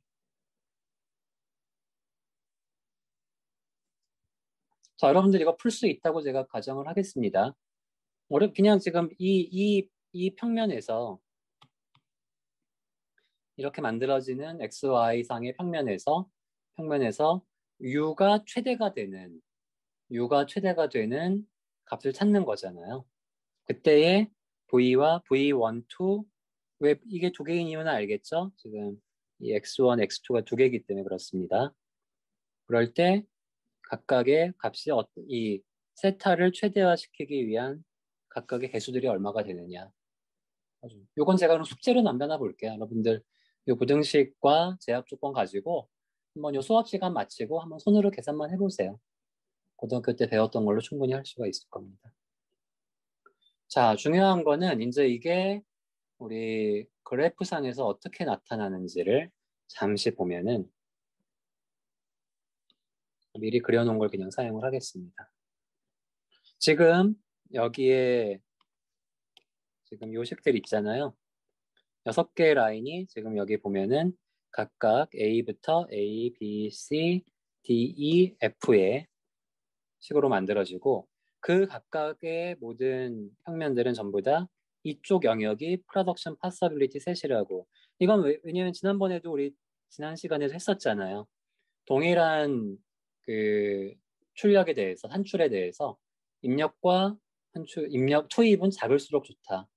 자 여러분들 이거 풀 수 있다고 제가 가정을 하겠습니다. 그냥 지금 이 평면에서 이렇게 만들어지는 XY상의 평면에서 U가 최대가 되는 값을 찾는 거잖아요. 그때의 V와 V1, 2, 왜 이게 두 개인 이유는 알겠죠? 지금 이 X1, X2가 두 개이기 때문에 그렇습니다. 그럴 때 각각의 값이 이 세타를 최대화시키기 위한 각각의 개수들이 얼마가 되느냐. 요건 제가 그럼 숙제로 남겨놔 볼게요. 여러분들 요 부등식과 제압 조건 가지고 한번 요 수업 시간 마치고 한번 손으로 계산만 해보세요. 고등학교 때 배웠던 걸로 충분히 할 수가 있을 겁니다. 자, 중요한 거는 이제 이게 우리 그래프상에서 어떻게 나타나는지를 잠시 보면은 미리 그려놓은 걸 그냥 사용을 하겠습니다. 지금 여기에 지금 요식들 있잖아요. 6개의 라인이 지금 여기 보면은 각각 A부터 A, B, C, D, E, F의 식으로 만들어지고 그 각각의 모든 평면들은 전부 다 이쪽 영역이 프로덕션 파서빌리티 셋이라고. 이건 왜냐면 지난번에도 우리 지난 시간에도 했었잖아요. 동일한 그 출력에 대해서 산출에 대해서 입력과 입력 초입은 작을수록 좋다.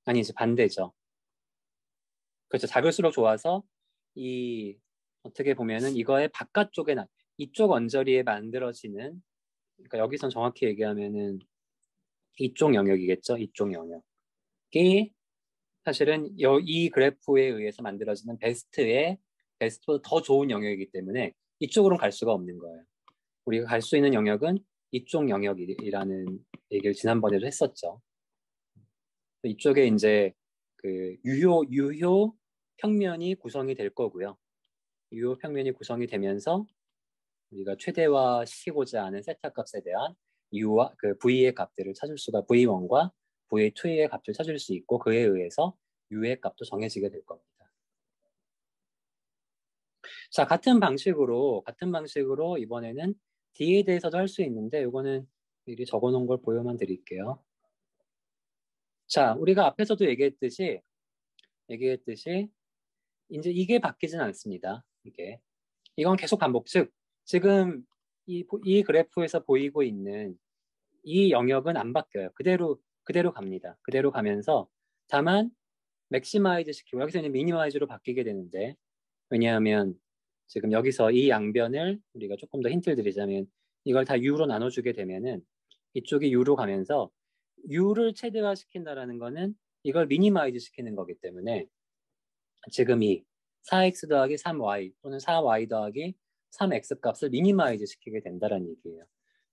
아니 이제 반대죠. 그렇죠. 작을수록 좋아서 이 어떻게 보면은 이거의 바깥쪽에 이쪽 언저리에 만들어지는 그러니까 여기선 정확히 얘기하면은 이쪽 영역이겠죠. 이쪽 영역이 사실은 이 그래프에 의해서 만들어지는 베스트보다 더 좋은 영역이기 때문에 이쪽으로는 갈 수가 없는 거예요. 우리가 갈 수 있는 영역은 이쪽 영역이라는 얘기를 지난번에도 했었죠. 이쪽에 이제 그 유효 평면이 구성이 될 거고요. 유효 평면이 구성이 되면서 우리가 최대화 시키고자 하는 세타 값에 대한 U와 그 V의 값들을 찾을 수가 V1과 V2의 값을 찾을 수 있고 그에 의해서 U의 값도 정해지게 될 겁니다. 자, 같은 방식으로 이번에는 D에 대해서도 할 수 있는데 이거는 미리 적어놓은 걸 보여만 드릴게요. 자, 우리가 앞에서도 얘기했듯이 이제 이게 바뀌진 않습니다. 이건 계속 반복. 즉 지금 이 그래프에서 보이고 있는 이 영역은 안 바뀌어요. 그대로 갑니다. 그대로 가면서 다만 맥시마이즈 시키고 여기서는 미니마이즈로 바뀌게 되는데 왜냐하면 지금 여기서 이 양변을 우리가 조금 더 힌트를 드리자면 이걸 다 U로 나눠주게 되면은 이쪽이 U로 가면서 U를 최대화 시킨다라는 거는 이걸 미니마이즈 시키는 거기 때문에 지금 이 4x 더하기 3y 또는 4y 더하기 3x 값을 미니마이즈 시키게 된다는 얘기예요.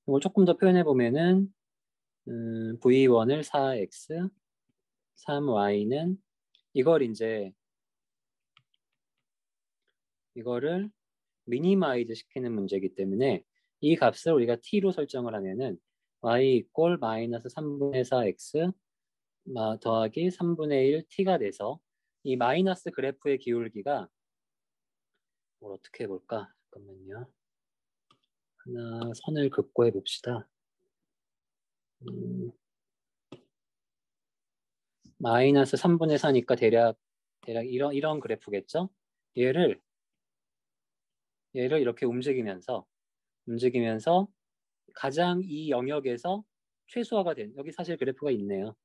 이걸 조금 더 표현해 보면은 v1을 4x, 3y는 이거를 미니마이즈 시키는 문제이기 때문에 이 값을 우리가 t로 설정을 하면은 y 이꼴 마이너스 3분의 4x 더하기 3분의 1 t가 돼서 이 마이너스 그래프의 기울기가 뭘 어떻게 해볼까? 잠깐만요. 하나 선을 긋고 해봅시다. 마이너스 3분의 4니까 대략 이런 그래프겠죠? 얘를 이렇게 움직이면서 가장 이 영역에서 최소화가 된 여기 사실 그래프가 있네요.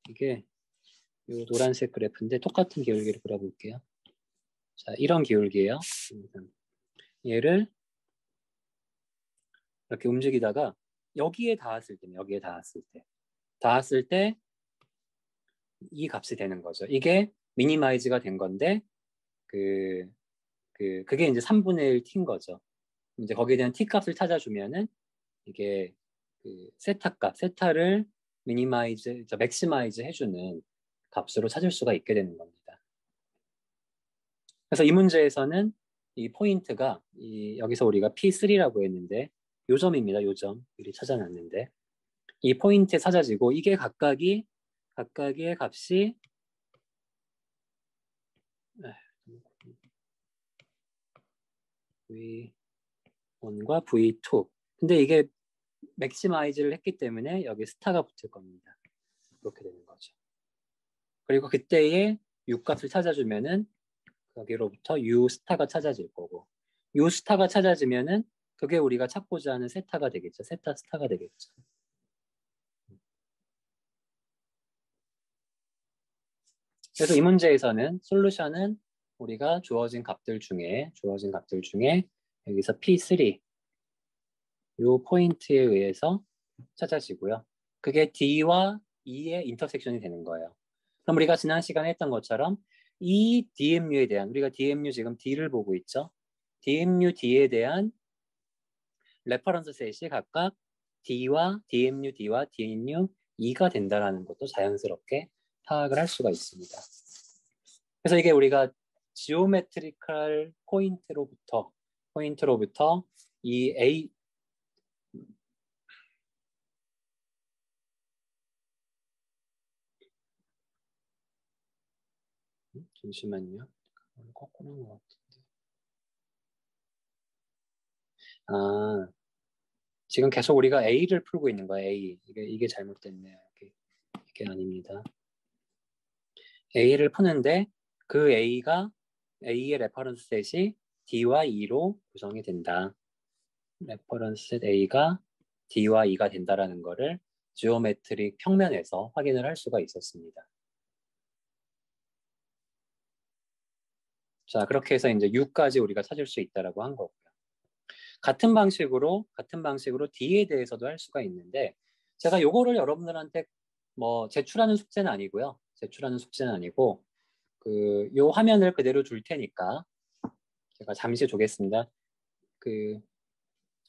이게 이 노란색 그래프인데 똑같은 기울기를 그려볼게요. 자, 이런 기울기예요. 얘를 이렇게 움직이다가 여기에 닿았을 때 이 값이 되는 거죠. 이게 미니마이즈가 된 건데 그게 이제 3분의 1 t인 거죠. 이제 거기에 대한 t 값을 찾아주면은 이게 그 세타를 맥시마이즈 해주는 값으로 찾을 수가 있게 되는 겁니다. 그래서 이 문제에서는 이 포인트가 여기서 우리가 P3라고 했는데 요점입니다. 요점 미리 찾아놨는데 이 포인트에 찾아지고 이게 각각의 값이 V1과 V2 근데 이게 맥시마이즈를 했기 때문에 여기 스타가 붙을 겁니다. 그렇게 되는 거죠. 그리고 그때의 U 값을 찾아주면은 여기로부터 U 스타가 찾아질 거고 U 스타가 찾아지면은 그게 우리가 찾고자 하는 세타가 되겠죠. 세타 스타가 되겠죠. 그래서 이 문제에서는 솔루션은 우리가 주어진 값들 중에 여기서 P3 이 포인트에 의해서 찾아지고요. 그게 D와 E의 인터섹션이 되는 거예요. 그럼 우리가 지난 시간에 했던 것처럼 이 DMU에 대한 우리가 DMU 지금 D를 보고 있죠. DMU D에 대한 레퍼런스 셋이 각각 DMU D와 DMU E가 된다라는 것도 자연스럽게 파악을 할 수가 있습니다. 그래서 이게 우리가 지오메트리컬 포인트로부터 이 A 잠시만요. 거꾸로 한것 같은데. 지금 계속 우리가 A를 풀고 있는 거예요. A. 이게 잘못됐네요. 이게 아닙니다. A를 푸는데 그 A의 레퍼런스 셋이 D와 E로 구성이 된다. 레퍼런스 셋 A가 D와 E가 된다라는 거를 지오메트릭 평면에서 확인을 할 수가 있었습니다. 자, 그렇게 해서 이제 U까지 우리가 찾을 수 있다라고 한 거고요. 같은 방식으로 D에 대해서도 할 수가 있는데 제가 요거를 여러분들한테 뭐 제출하는 숙제는 아니고요. 요 화면을 그대로 줄 테니까 제가 잠시 주겠습니다.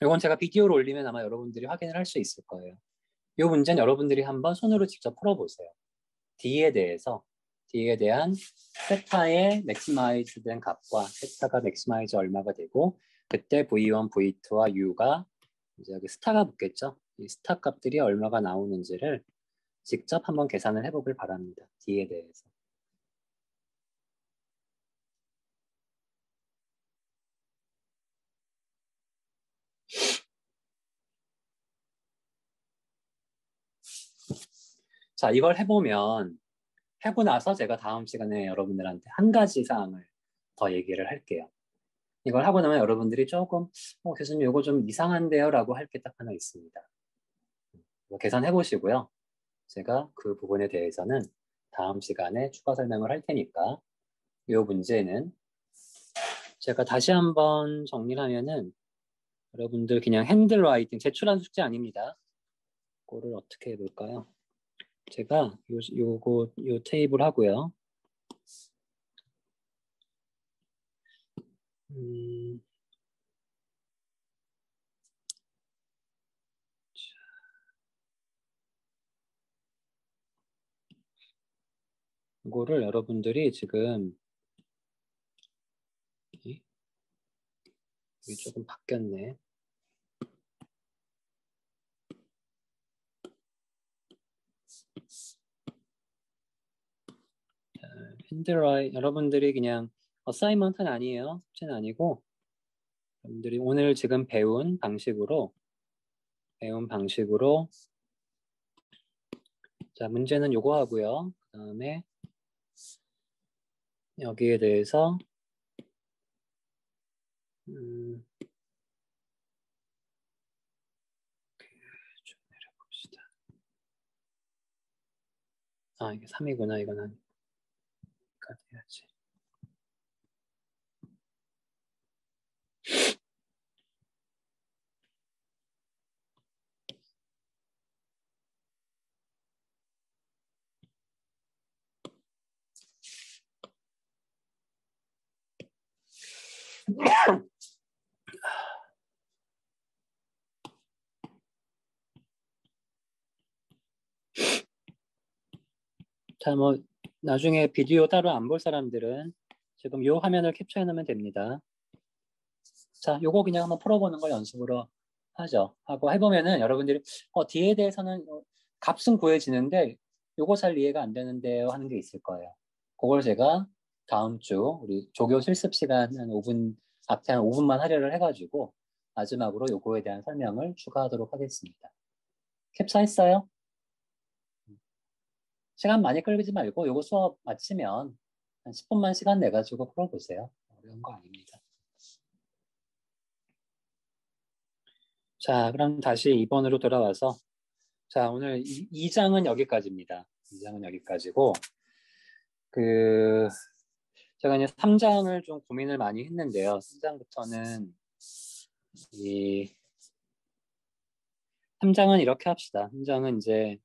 이건 제가 비디오로 올리면 아마 여러분들이 확인을 할 수 있을 거예요. 이 문제는 여러분들이 한번 손으로 직접 풀어보세요. D에 대한 세타의 맥시마이즈된 값과 세타가 맥시마이즈 얼마가 되고 그때 V1, V2와 U가 이제 여기 스타가 붙겠죠. 이 스타 값들이 얼마가 나오는지를 직접 한번 계산을 해보길 바랍니다. D에 대해서. 자, 이걸 해보고 나서 제가 다음 시간에 여러분들한테 한 가지 사항을 더 얘기를 할게요. 이걸 하고 나면 여러분들이 조금 교수님 이거 좀 이상한데요 라고 할 게 딱 하나 있습니다. 계산해 보시고요. 제가 그 부분에 대해서는 다음 시간에 추가 설명을 할 테니까 이 문제는 제가 다시 한번 정리를 하면은 여러분들 그냥 핸들라이팅 제출한 숙제 아닙니다. 그거를 어떻게 해볼까요? 제가 요 테이블 하고요. 이거를 여러분들이 지금 이게 조금 바뀌었네. 핸들라이 여러분들이 그냥 어사이먼트는 아니에요. 숙제는 아니고 여러분들이 오늘 지금 배운 방식으로 자 문제는 요거 하고요. 그 다음에 여기에 대해서 좀 내려봅시다. 이게 3이구나. 이건 하니까 돼야지. 자, 뭐 나중에 비디오 따로 안 볼 사람들은 지금 이 화면을 캡처해 놓으면 됩니다. 자, 요거 그냥 한번 풀어보는 걸 연습으로 하죠. 하고 해보면은 여러분들이 D에 대해서는 값은 구해지는데 요거 잘 이해가 안 되는데요 하는 게 있을 거예요. 그걸 제가 다음 주 우리 조교 실습 시간 한 5분 앞에 한 5분만 하려를 해가지고 마지막으로 요거에 대한 설명을 추가하도록 하겠습니다. 캡처했어요? 시간 많이 끌지 말고 요거 수업 마치면 한 10분만 시간 내가지고 풀어보세요. 어려운 거 아닙니다. 자, 그럼 다시 2번으로 돌아와서 자, 오늘 2장은 여기까지입니다. 2장은 여기까지고 제가 이제 3장을 좀 고민을 많이 했는데요. 3장부터는 3장은 이렇게 합시다. 3장은 이제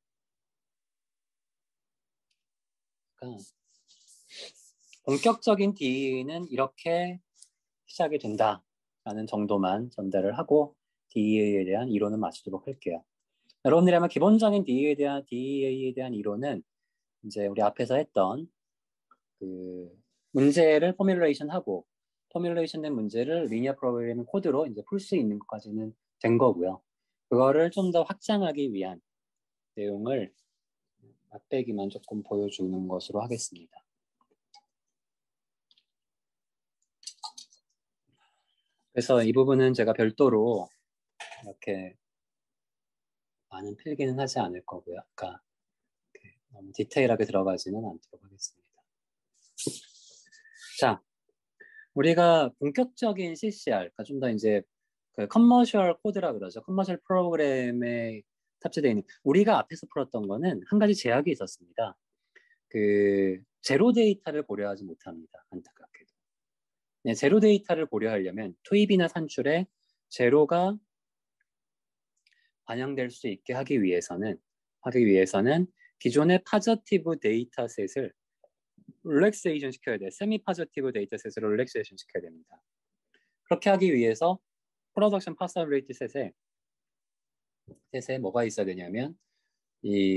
본격적인 D는 이렇게 시작이 된다라는 정도만 전달을 하고 DEA에 대한 이론은 마치도록 할게요. 여러분들이 아마 기본적인 DEA에 대한 이론은 이제 우리 앞에서 했던 문제를 포뮬레이션하고 포뮬레이션된 문제를 리니어 프로그래밍 코드로 이제 풀 수 있는 것까지는 된 거고요. 그거를 좀 더 확장하기 위한 내용을 맛배기만 조금 보여주는 것으로 하겠습니다. 그래서 이 부분은 제가 별도로 이렇게 많은 필기는 하지 않을 거고요. 아까 너무 디테일하게 들어가지는 않도록 하겠습니다. 자, 우리가 본격적인 CCR, 그러니까 좀 더 이제 커머셜 코드라 그러죠. 커머셜 프로그램에 탑재되어 있는 우리가 앞에서 풀었던 거는 한 가지 제약이 있었습니다. 제로 데이터를 고려하지 못합니다. 안타깝게도. 네, 제로 데이터를 고려하려면 투입이나 산출에 제로가 반영될 수 있게 하기 위해서는 기존의 파저티브 데이터셋을 릴렉세이션 시켜야 돼요. 세미 파저티브 데이터셋으로 릴렉세이션 시켜야 됩니다. 그렇게 하기 위해서 프로덕션 파서빌리티 셋에 뭐가 있어야 되냐면 이건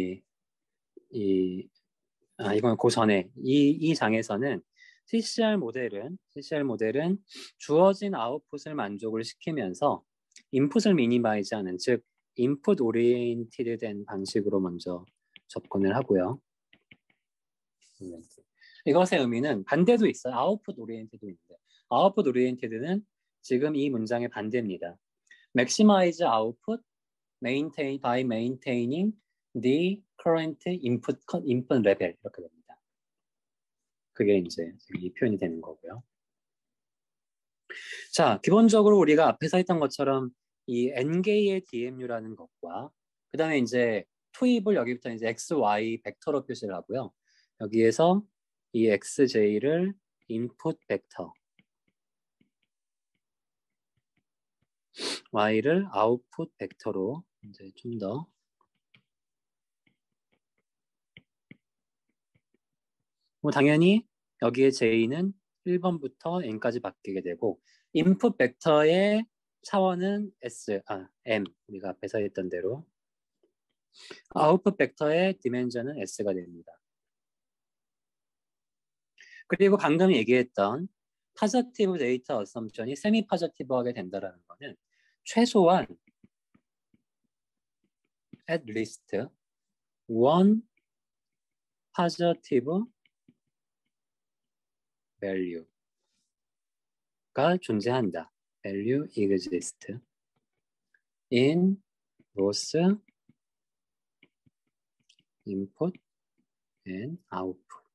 그 전에 이 장에서는 CCR 모델은 주어진 아웃풋을 만족을 시키면서 인풋을 미니마이즈하는 즉 인풋 오리엔티드 된 방식으로 먼저 접근을 하고요. 이것의 의미는 반대도 있어요. 아웃풋 오리엔티드도 있는데 아웃풋 오리엔티드는 지금 이 문장의 반대입니다. Maximize output by maintaining the current input level 이렇게 됩니다. 그게 이제 이 표현이 되는 거고요. 자, 기본적으로 우리가 앞에서 했던 것처럼 이 n개의 DMU라는 것과 그 다음에 이제 투입을 여기부터 이제 x, y 벡터로 표시를 하고요. 여기에서 이 xj를 인풋 벡터, y를 아웃풋 벡터로 이제 좀 더 당연히 여기에 j는 1번부터 n까지 바뀌게 되고 인풋 벡터의 차원은 m 우리가 앞에서 했던 대로 아웃풋 벡터의 디멘전은 s가 됩니다. 그리고 방금 얘기했던 파저티브 데이터 어썸션이 세미 파저티브하게 된다는 것은 최소한 at least one positive value가 존재한다. value exists in both input and output.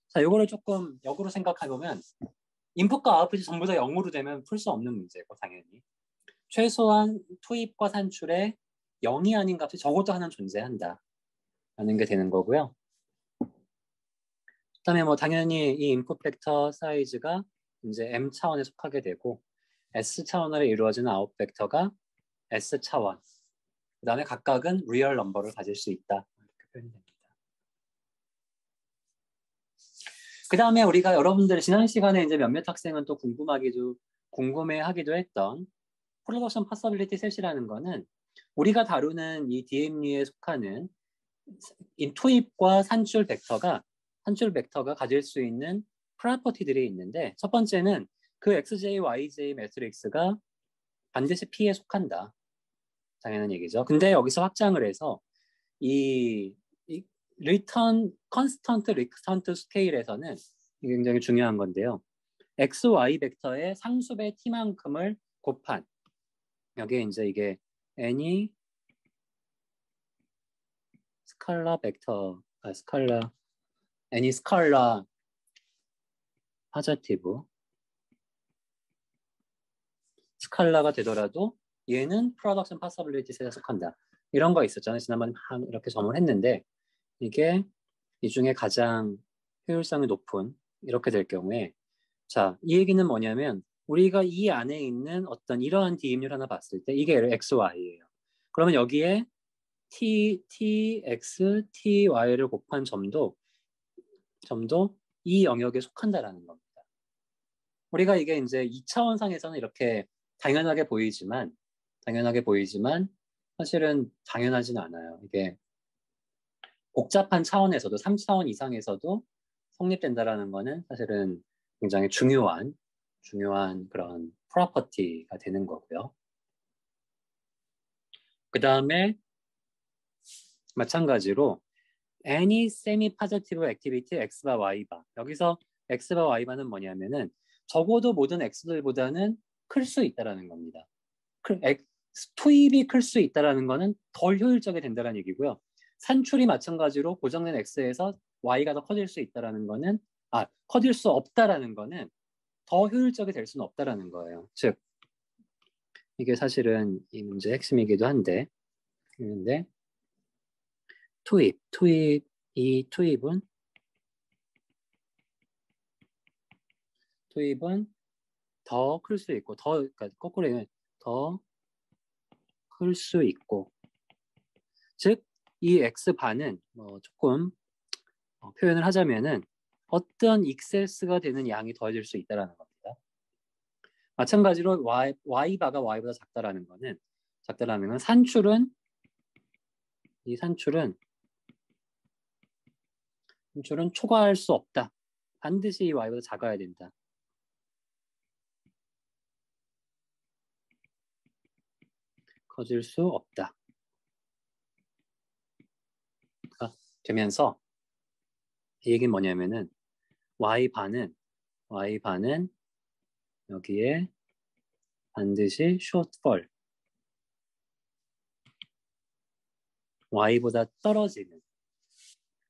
자, 요거를 조금 역으로 생각해보면 인풋과 아웃풋이 전부 다 0으로 되면 풀 수 없는 문제고 당연히 최소한 투입과 산출에 0이 아닌 값이 적어도 하나는 존재한다 라는 게 되는 거고요. 그 다음에 뭐 당연히 이 인풋 벡터 사이즈가 이제 m 차원에 속하게 되고 s 차원으로 이루어지는 아웃 벡터가 s 차원 그 다음에 각각은 리얼 넘버를 가질 수 있다 이렇게 표현이 됩니다. 그 다음에 우리가 여러분들 지난 시간에 이제 몇몇 학생은 또 궁금해하기도 했던 프로덕션 파서빌리티 셋이라는 거는 우리가 다루는 이 DMU에 속하는 투입과 산출 벡터가 가질 수 있는 프로퍼티들이 있는데, 첫 번째는 그 XJ, YJ 매트릭스가 반드시 P에 속한다. 당연한 얘기죠. 근데 여기서 확장을 해서 이 컨스턴트 리턴트 스케일에서는 이게 굉장히 중요한 건데요. X, Y 벡터의 상수배 T만큼을 곱한, 여기에 이제 이게 N이 스칼라 벡터, N이 스칼라 파저티브 스칼라가 되더라도 얘는 프로덕션 파서빌리티에 속한다. 이런 거 있었잖아요. 지난번에 이렇게 점을 했는데, 이게 이 중에 가장 효율성이 높은, 이렇게 될 경우에, 자, 이 얘기는 뭐냐면 우리가 이 안에 있는 어떤 이러한 DMU를 하나 봤을 때 이게 XY예요. 그러면 여기에 TX, TY를 곱한 점도 이 영역에 속한다라는 겁니다. 우리가 이게 이제 2차원상에서는 이렇게 당연하게 보이지만 사실은 당연하진 않아요. 이게 복잡한 차원에서도 3차원 이상에서도 성립된다라는 거는 사실은 굉장히 중요한 그런 프로퍼티가 되는 거고요. 그 다음에 마찬가지로 any semi-positive activity x바 y바, 여기서 x바 y바는 뭐냐면은 적어도 모든 x들보다는 클 수 있다라는 겁니다. 투입이 클 수 있다라는 거는 덜 효율적이 된다는 얘기고요. 산출이 마찬가지로 고정된 x에서 y가 더 커질 수 있다라는 거는 커질 수 없다라는 거는 더 효율적이 될 수는 없다라는 거예요. 즉 이게 사실은 이 문제의 핵심이기도 한데, 이 투입은 더 클 수 있고, 그러니까 거꾸로 얘기하면 더 클 수 있고, 즉 이 x반은 조금 표현을 하자면은 어떤 익세스가 되는 양이 더해질 수 있다라는 겁니다. 마찬가지로 y바가 y보다 작다라는 건 산출은 초과할 수 없다. 반드시 이 y보다 작아야 된다. 커질 수 없다. 되면서 이 얘기는 뭐냐면은 y반은 여기에 반드시 shortfall, y보다 떨어지는.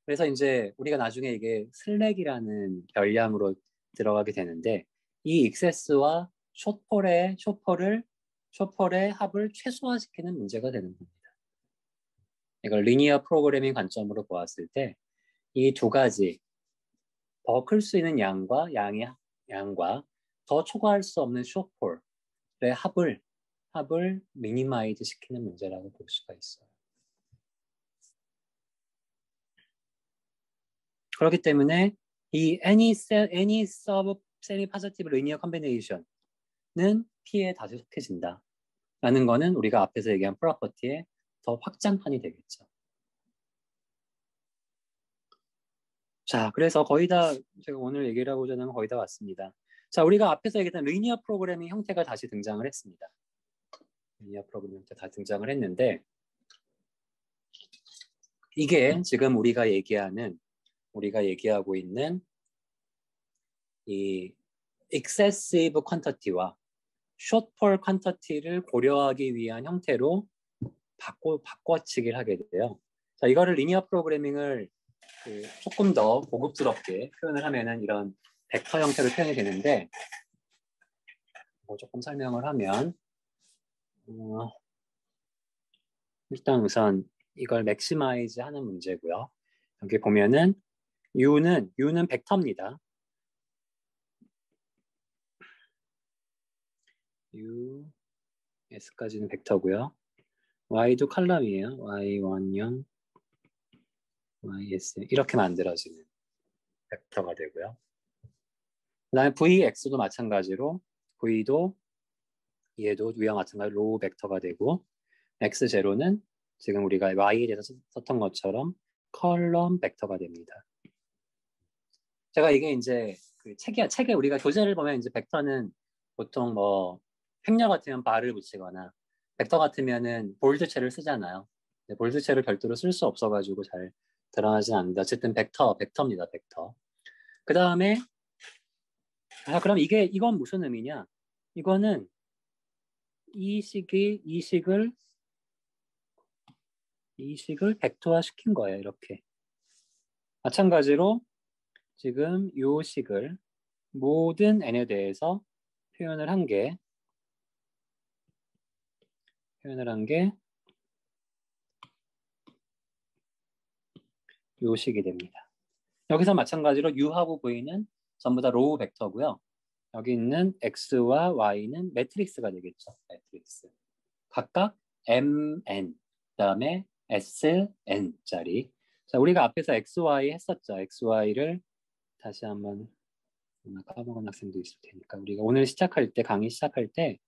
그래서 이제 우리가 나중에 이게 슬랙이라는 별량으로 들어가게 되는데, 이 익세스와 숏폴의 합을 최소화시키는 문제가 되는 겁니다. 이걸 리니어 프로그래밍 관점으로 보았을 때 이 두 가지, 더 클 수 있는 양과 더 초과할 수 없는 숏폴의 합을 미니마이즈 시키는 문제라고 볼 수가 있어요. 그렇기 때문에 이 any sub semi-positive linear combination은 P에 다시 속해진다 라는 거는 우리가 앞에서 얘기한 프로퍼티의 더 확장판이 되겠죠. 자, 그래서 거의 다 제가 오늘 얘기를 하고자 하는 건 거의 다 왔습니다. 자, 우리가 앞에서 얘기했던 리니어 프로그래밍 형태가 다시 등장을 했습니다. 리니어 프로그래밍 형태가 다시 등장을 했는데, 이게 지금 우리가 얘기하고 있는 이 excessive quantity와 shortfall quantity를 고려하기 위한 형태로 바꿔치기를 하게 돼요. 자, 이거를 리니어 프로그래밍을 조금 더 고급스럽게 표현을 하면은 이런 벡터 형태로 표현이 되는데, 조금 설명을 하면 일단 우선 이걸 맥시마이즈 하는 문제고요. 여기 보면은 U는 벡터입니다. U, S까지는 벡터고요. Y도 컬럼이에요. Y10, YS 이렇게 만들어지는 벡터가 되고요. 그다음에 vx도 마찬가지로 v도 얘도 위와 마찬가지로 로우 벡터가 되고 x0는 지금 우리가 y에 대해서 썼던 것처럼 컬럼 벡터가 됩니다. 제가 이게 이제 그 책에 우리가 교재를 보면 이제 벡터는 보통 뭐 행렬 같으면 바를 붙이거나 벡터 같으면은 볼드체를 쓰잖아요. 볼드체를 별도로 쓸 수 없어가지고 잘 드러나진 않는데 어쨌든 벡터입니다. 벡터. 그 다음에 그럼 이건 무슨 의미냐? 이거는 이 식을 벡터화 시킨 거예요. 이렇게. 마찬가지로 지금 이 식을 모든 n에 대해서 표현을 한 게 이 식이 됩니다. 여기서 마찬가지로 u하고 v는 전부 다 로우 벡터고요. 여기 있는 x와 y는 매트릭스가 되겠죠. 매트릭스. 각각 mn, 그다음에 sn짜리. 자, 우리가 앞에서 xy 했었죠. xy를 다시 한번 까먹은 학생도 있을 테니까 우리가 오늘 강의 시작할 때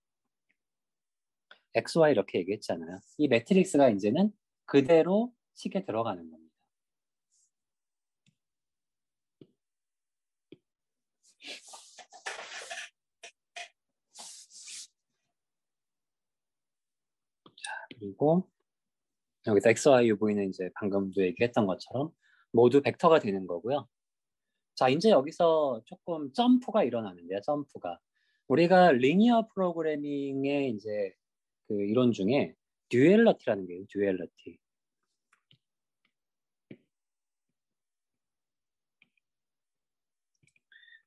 xy 이렇게 얘기했잖아요. 이 매트릭스가 이제는 그대로 식에 들어가는 겁니다. 그리고 여기서 XY, UV는 이제 방금도 얘기했던 것처럼 모두 벡터가 되는 거고요. 자, 이제 여기서 조금 점프가 일어나는데요. 점프가. 우리가 리니어 프로그래밍의 이제 그 이론 중에 듀얼러티라는 게 있어요. 듀얼러티.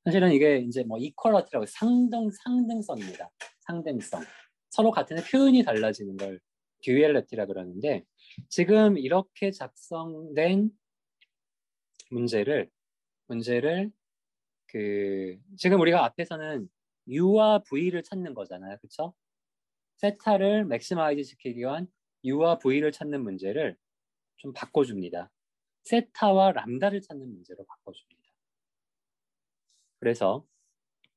사실은 이게 이제 뭐 이퀄러티라고 상등성입니다. 상등성. 서로 같은 표현이 달라지는 걸 듀얼러티라 그러는데 지금 이렇게 작성된 문제를 지금 우리가 앞에서는 u와 v를 찾는 거잖아요. 그렇죠? 세타를 맥시마이즈 시키기 위한 u와 v를 찾는 문제를 좀 바꿔줍니다. 세타와 람다를 찾는 문제로 바꿔줍니다. 그래서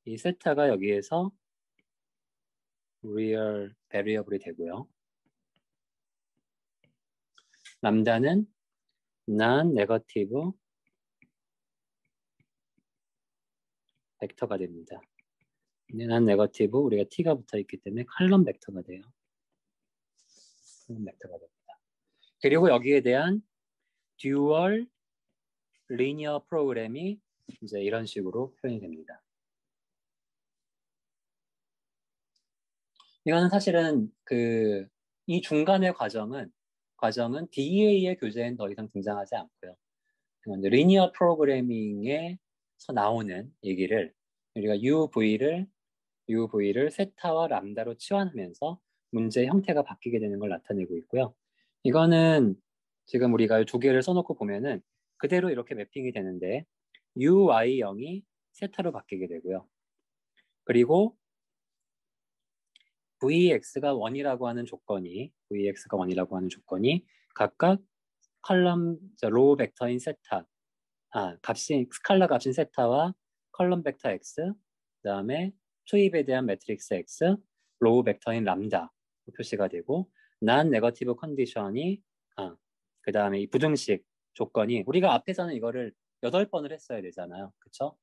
이 세타가 여기에서 real variable이 되고요. 람다는 non-negative 벡터가 됩니다. non-negative 우리가 t가 붙어 있기 때문에 컬럼 벡터가 돼요. 컬럼 벡터가 됩니다. 그리고 여기에 대한 듀얼 리니어 프로그램이 이제 이런 식으로 표현이 됩니다. 이거는 사실은 이 중간의 과정은 DEA의 교재엔 더 이상 등장하지 않고요. 리니어 프로그래밍에서 나오는 얘기를 우리가 UV를 세타와 람다로 치환하면서 문제의 형태가 바뀌게 되는 걸 나타내고 있고요. 이거는 지금 우리가 두 개를 써놓고 보면은 그대로 이렇게 매핑이 되는데 UY0이 세타로 바뀌게 되고요. 그리고 VX가 1이라고 하는 조건이 각각 컬럼 로우 벡터인 세타, 스칼라 값인 세타와 컬럼 벡터 X, 그다음에 초입에 대한 매트릭스 X, 로우 벡터인 람다 표시가 되고 난 네거티브 컨디션이 그다음에 이 부등식 조건이 우리가 앞에서는 이거를 8번을 했어야 되잖아요. 그렇죠?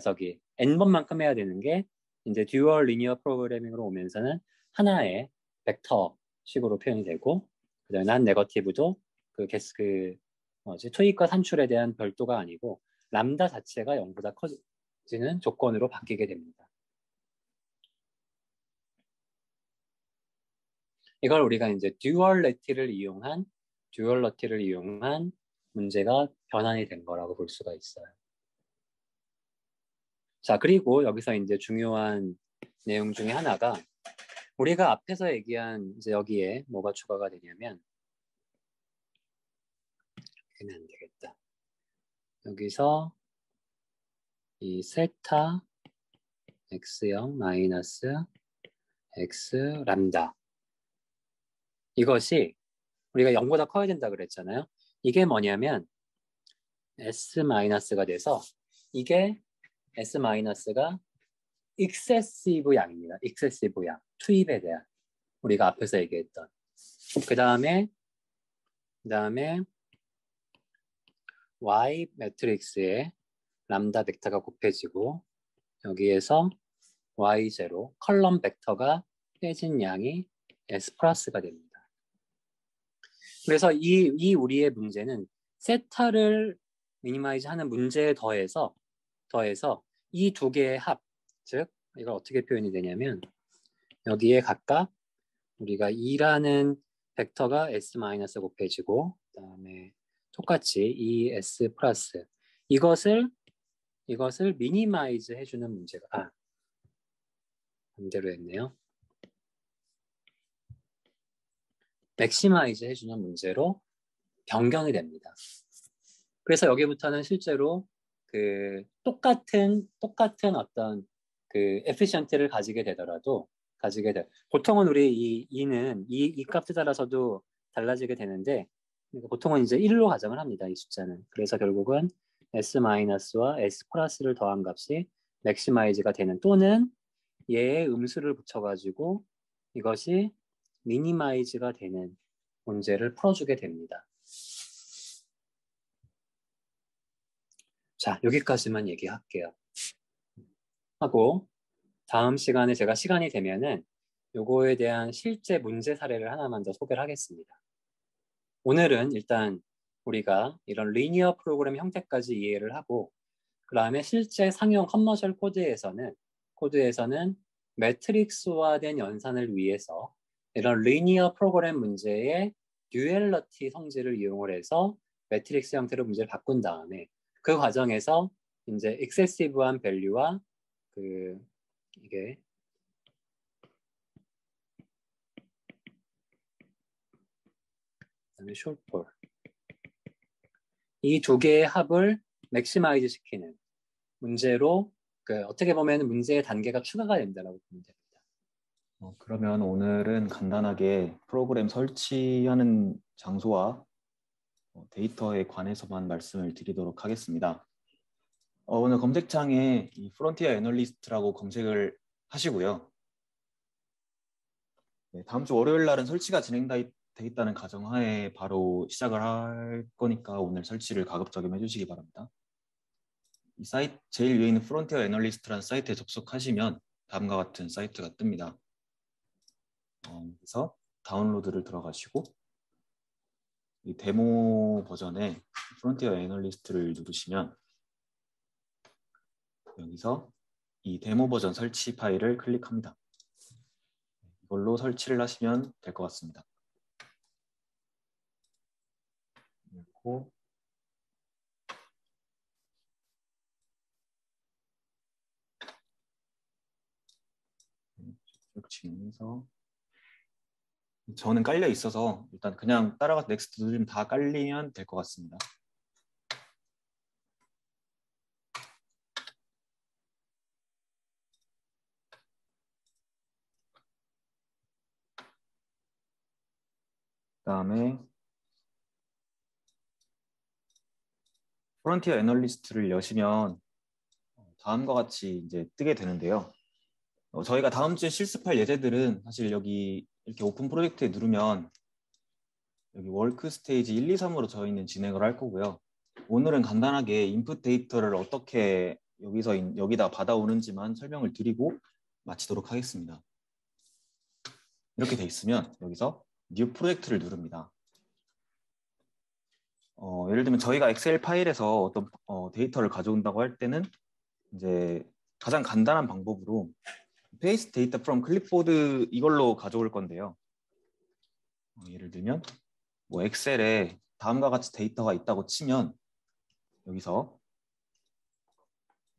저기 n번만큼 해야 되는 게 이제 듀얼 리니어 프로그래밍으로 오면서는 하나의 벡터식으로 표현이 되고 그다음에 난 네거티브도 토익과 산출에 대한 별도가 아니고 람다 자체가 0보다 커지는 조건으로 바뀌게 됩니다. 이걸 우리가 이제 듀얼러티를 이용한 문제가 변환이 된 거라고 볼 수가 있어요. 자, 그리고 여기서 이제 중요한 내용 중에 하나가 우리가 앞에서 얘기한 이제 여기에 뭐가 추가가 되냐면 이렇게는 안 되겠다. 여기서 이 세타 x0 마이너스 x 람다 이것이 우리가 0보다 커야 된다 그랬잖아요. 이게 뭐냐면 s 마이너스가 돼서 이게 S-가 excessive 양입니다. excessive 양, 투입에 대한 우리가 앞에서 얘기했던. 그 다음에 Y 매트릭스에 람다 벡터가 곱해지고 여기에서 Y0 컬럼 벡터가 빼진 양이 S 플러스가 됩니다. 그래서 이 우리의 문제는 세타를 미니마이즈 하는 문제에 더해서 이 두 개의 합, 즉 이걸 어떻게 표현이 되냐면 여기에 각각 우리가 2라는 벡터가 S 마이너스 곱해지고 그다음에 똑같이 이 S 플러스 이것을 미니마이즈 해주는 문제가 반대로 했네요. 맥시마이즈 해주는 문제로 변경이 됩니다. 그래서 여기부터는 실제로 그 똑같은 어떤 그 에피션트를 가지게 되더라도 보통은 우리 이 값에 따라서도 달라지게 되는데 보통은 이제 1로 가정을 합니다. 이 숫자는. 그래서 결국은 S-와 S+를 더한 값이 맥시마이즈가 되는 또는 얘의 음수를 붙여가지고 이것이 미니마이즈가 되는 문제를 풀어주게 됩니다. 자, 여기까지만 얘기할게요. 하고 다음 시간에 제가 시간이 되면은 요거에 대한 실제 문제 사례를 하나만 더 소개를 하겠습니다. 오늘은 일단 우리가 이런 리니어 프로그램 형태까지 이해를 하고 그 다음에 실제 상용 커머셜 코드에서는 매트릭스화된 연산을 위해서 이런 리니어 프로그램 문제의 듀얼러티 성질을 이용을 해서 매트릭스 형태로 문제를 바꾼 다음에 그 과정에서 이제 액세시브한 밸류와 이게 그다음에 숏폴 이 두 개의 합을 맥시마이즈 시키는 문제로 어떻게 보면 문제의 단계가 추가가 된다고 보면 됩니다. 그러면 오늘은 간단하게 프로그램 설치하는 장소와 데이터에 관해서만 말씀을 드리도록 하겠습니다. 오늘 검색창에 이 프론티어 애널리스트라고 검색을 하시고요. 네, 다음 주 월요일 날은 설치가 진행돼 있다는 가정하에 바로 시작을 할 거니까 오늘 설치를 가급적이면 해주시기 바랍니다. 이 사이트 제일 위에 있는 프론티어 애널리스트라는 사이트에 접속하시면 다음과 같은 사이트가 뜹니다. 그래서 다운로드를 들어가시고 이 데모 버전의 프론티어 애널리스트를 누르시면 여기서 이 데모 버전 설치 파일을 클릭합니다. 이걸로 설치를 하시면 될 것 같습니다. 그리고 쭉 진행해서 저는 깔려 있어서 일단 그냥 따라가서 넥스트 누르면 다 깔리면 될 것 같습니다. 그다음에 프론티어 애널리스트를 여시면 다음과 같이 이제 뜨게 되는데요. 저희가 다음 주에 실습할 예제들은 사실 여기 이렇게 오픈 프로젝트에 누르면 여기 워크 스테이지 1, 2, 3으로 저희는 진행을 할 거고요. 오늘은 간단하게 인풋 데이터를 어떻게 여기다 받아오는지만 설명을 드리고 마치도록 하겠습니다. 이렇게 돼 있으면 여기서 뉴 프로젝트를 누릅니다. 예를 들면 저희가 엑셀 파일에서 어떤 데이터를 가져온다고 할 때는 이제 가장 간단한 방법으로 paste data from clipboard 이걸로 가져올 건데요. 예를 들면 뭐 엑셀에 다음과 같이 데이터가 있다고 치면 여기서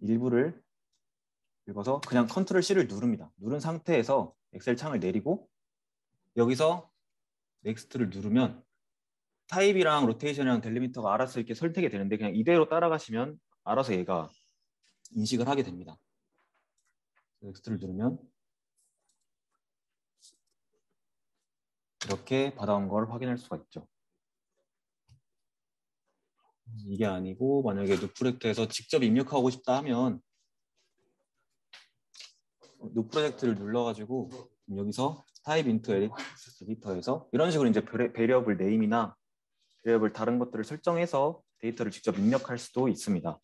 일부를 읽어서 그냥 컨트롤 C를 누릅니다. 누른 상태에서 엑셀 창을 내리고 여기서 넥스트를 누르면 타입이랑 로테이션이랑 델리미터가 알아서 이렇게 설정이 되는데 그냥 이대로 따라가시면 알아서 얘가 인식을 하게 됩니다. 넥스트를 누르면 이렇게 받아온 걸 확인할 수가 있죠. 이게 아니고 만약에 뉴프렉트에서 직접 입력하고 싶다 하면 뉴 프로젝트를 눌러가지고 여기서 타입 인투 에디터에서 이런 식으로 이제 베리어블 네임이나 베리어블 다른 것들을 설정해서 데이터를 직접 입력할 수도 있습니다.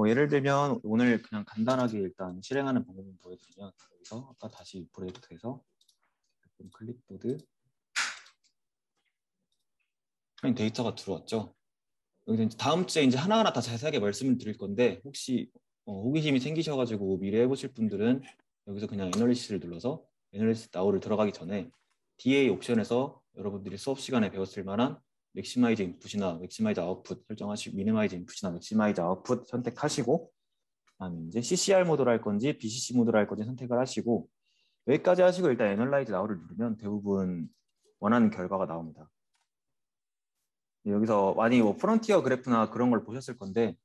예를 들면 오늘 그냥 간단하게 일단 실행하는 방법을 보여드리면 여기서 아까 다시 프로젝트에서 클립보드 데이터가 들어왔죠. 여기서 이제 다음 주에 이제 하나하나 다 자세하게 말씀을 드릴 건데 혹시 호기심이 생기셔가지고 미리 해보실 분들은 여기서 그냥 애널리시스를 눌러서 애널리시스 나우를 들어가기 전에 DA 옵션에서 여러분들이 수업 시간에 배웠을 만한 맥시마이즈 인풋이나 맥시마이즈 아웃풋 설정하시고 미니마이즈 인풋이나 맥시마이즈 아웃풋 선택하시고 그다음에 이제 CCR 모드로 할 건지 BCC 모드로 할 건지 선택을 하시고 여기까지 하시고 일단 애널라이즈 나우를 누르면 대부분 원하는 결과가 나옵니다. 여기서 많이 프론티어 그래프나 그런 걸 보셨을 건데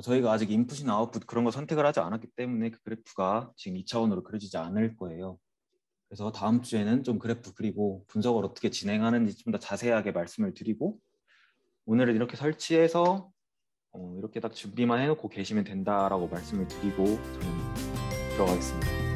저희가 아직 인풋이나 아웃풋 그런 거 선택을 하지 않았기 때문에 그 그래프가 지금 2차원으로 그려지지 않을 거예요. 그래서 다음 주에는 좀 그래프 그리고 분석을 어떻게 진행하는지 좀 더 자세하게 말씀을 드리고 오늘은 이렇게 설치해서 이렇게 딱 준비만 해놓고 계시면 된다라고 말씀을 드리고 저는 들어가겠습니다.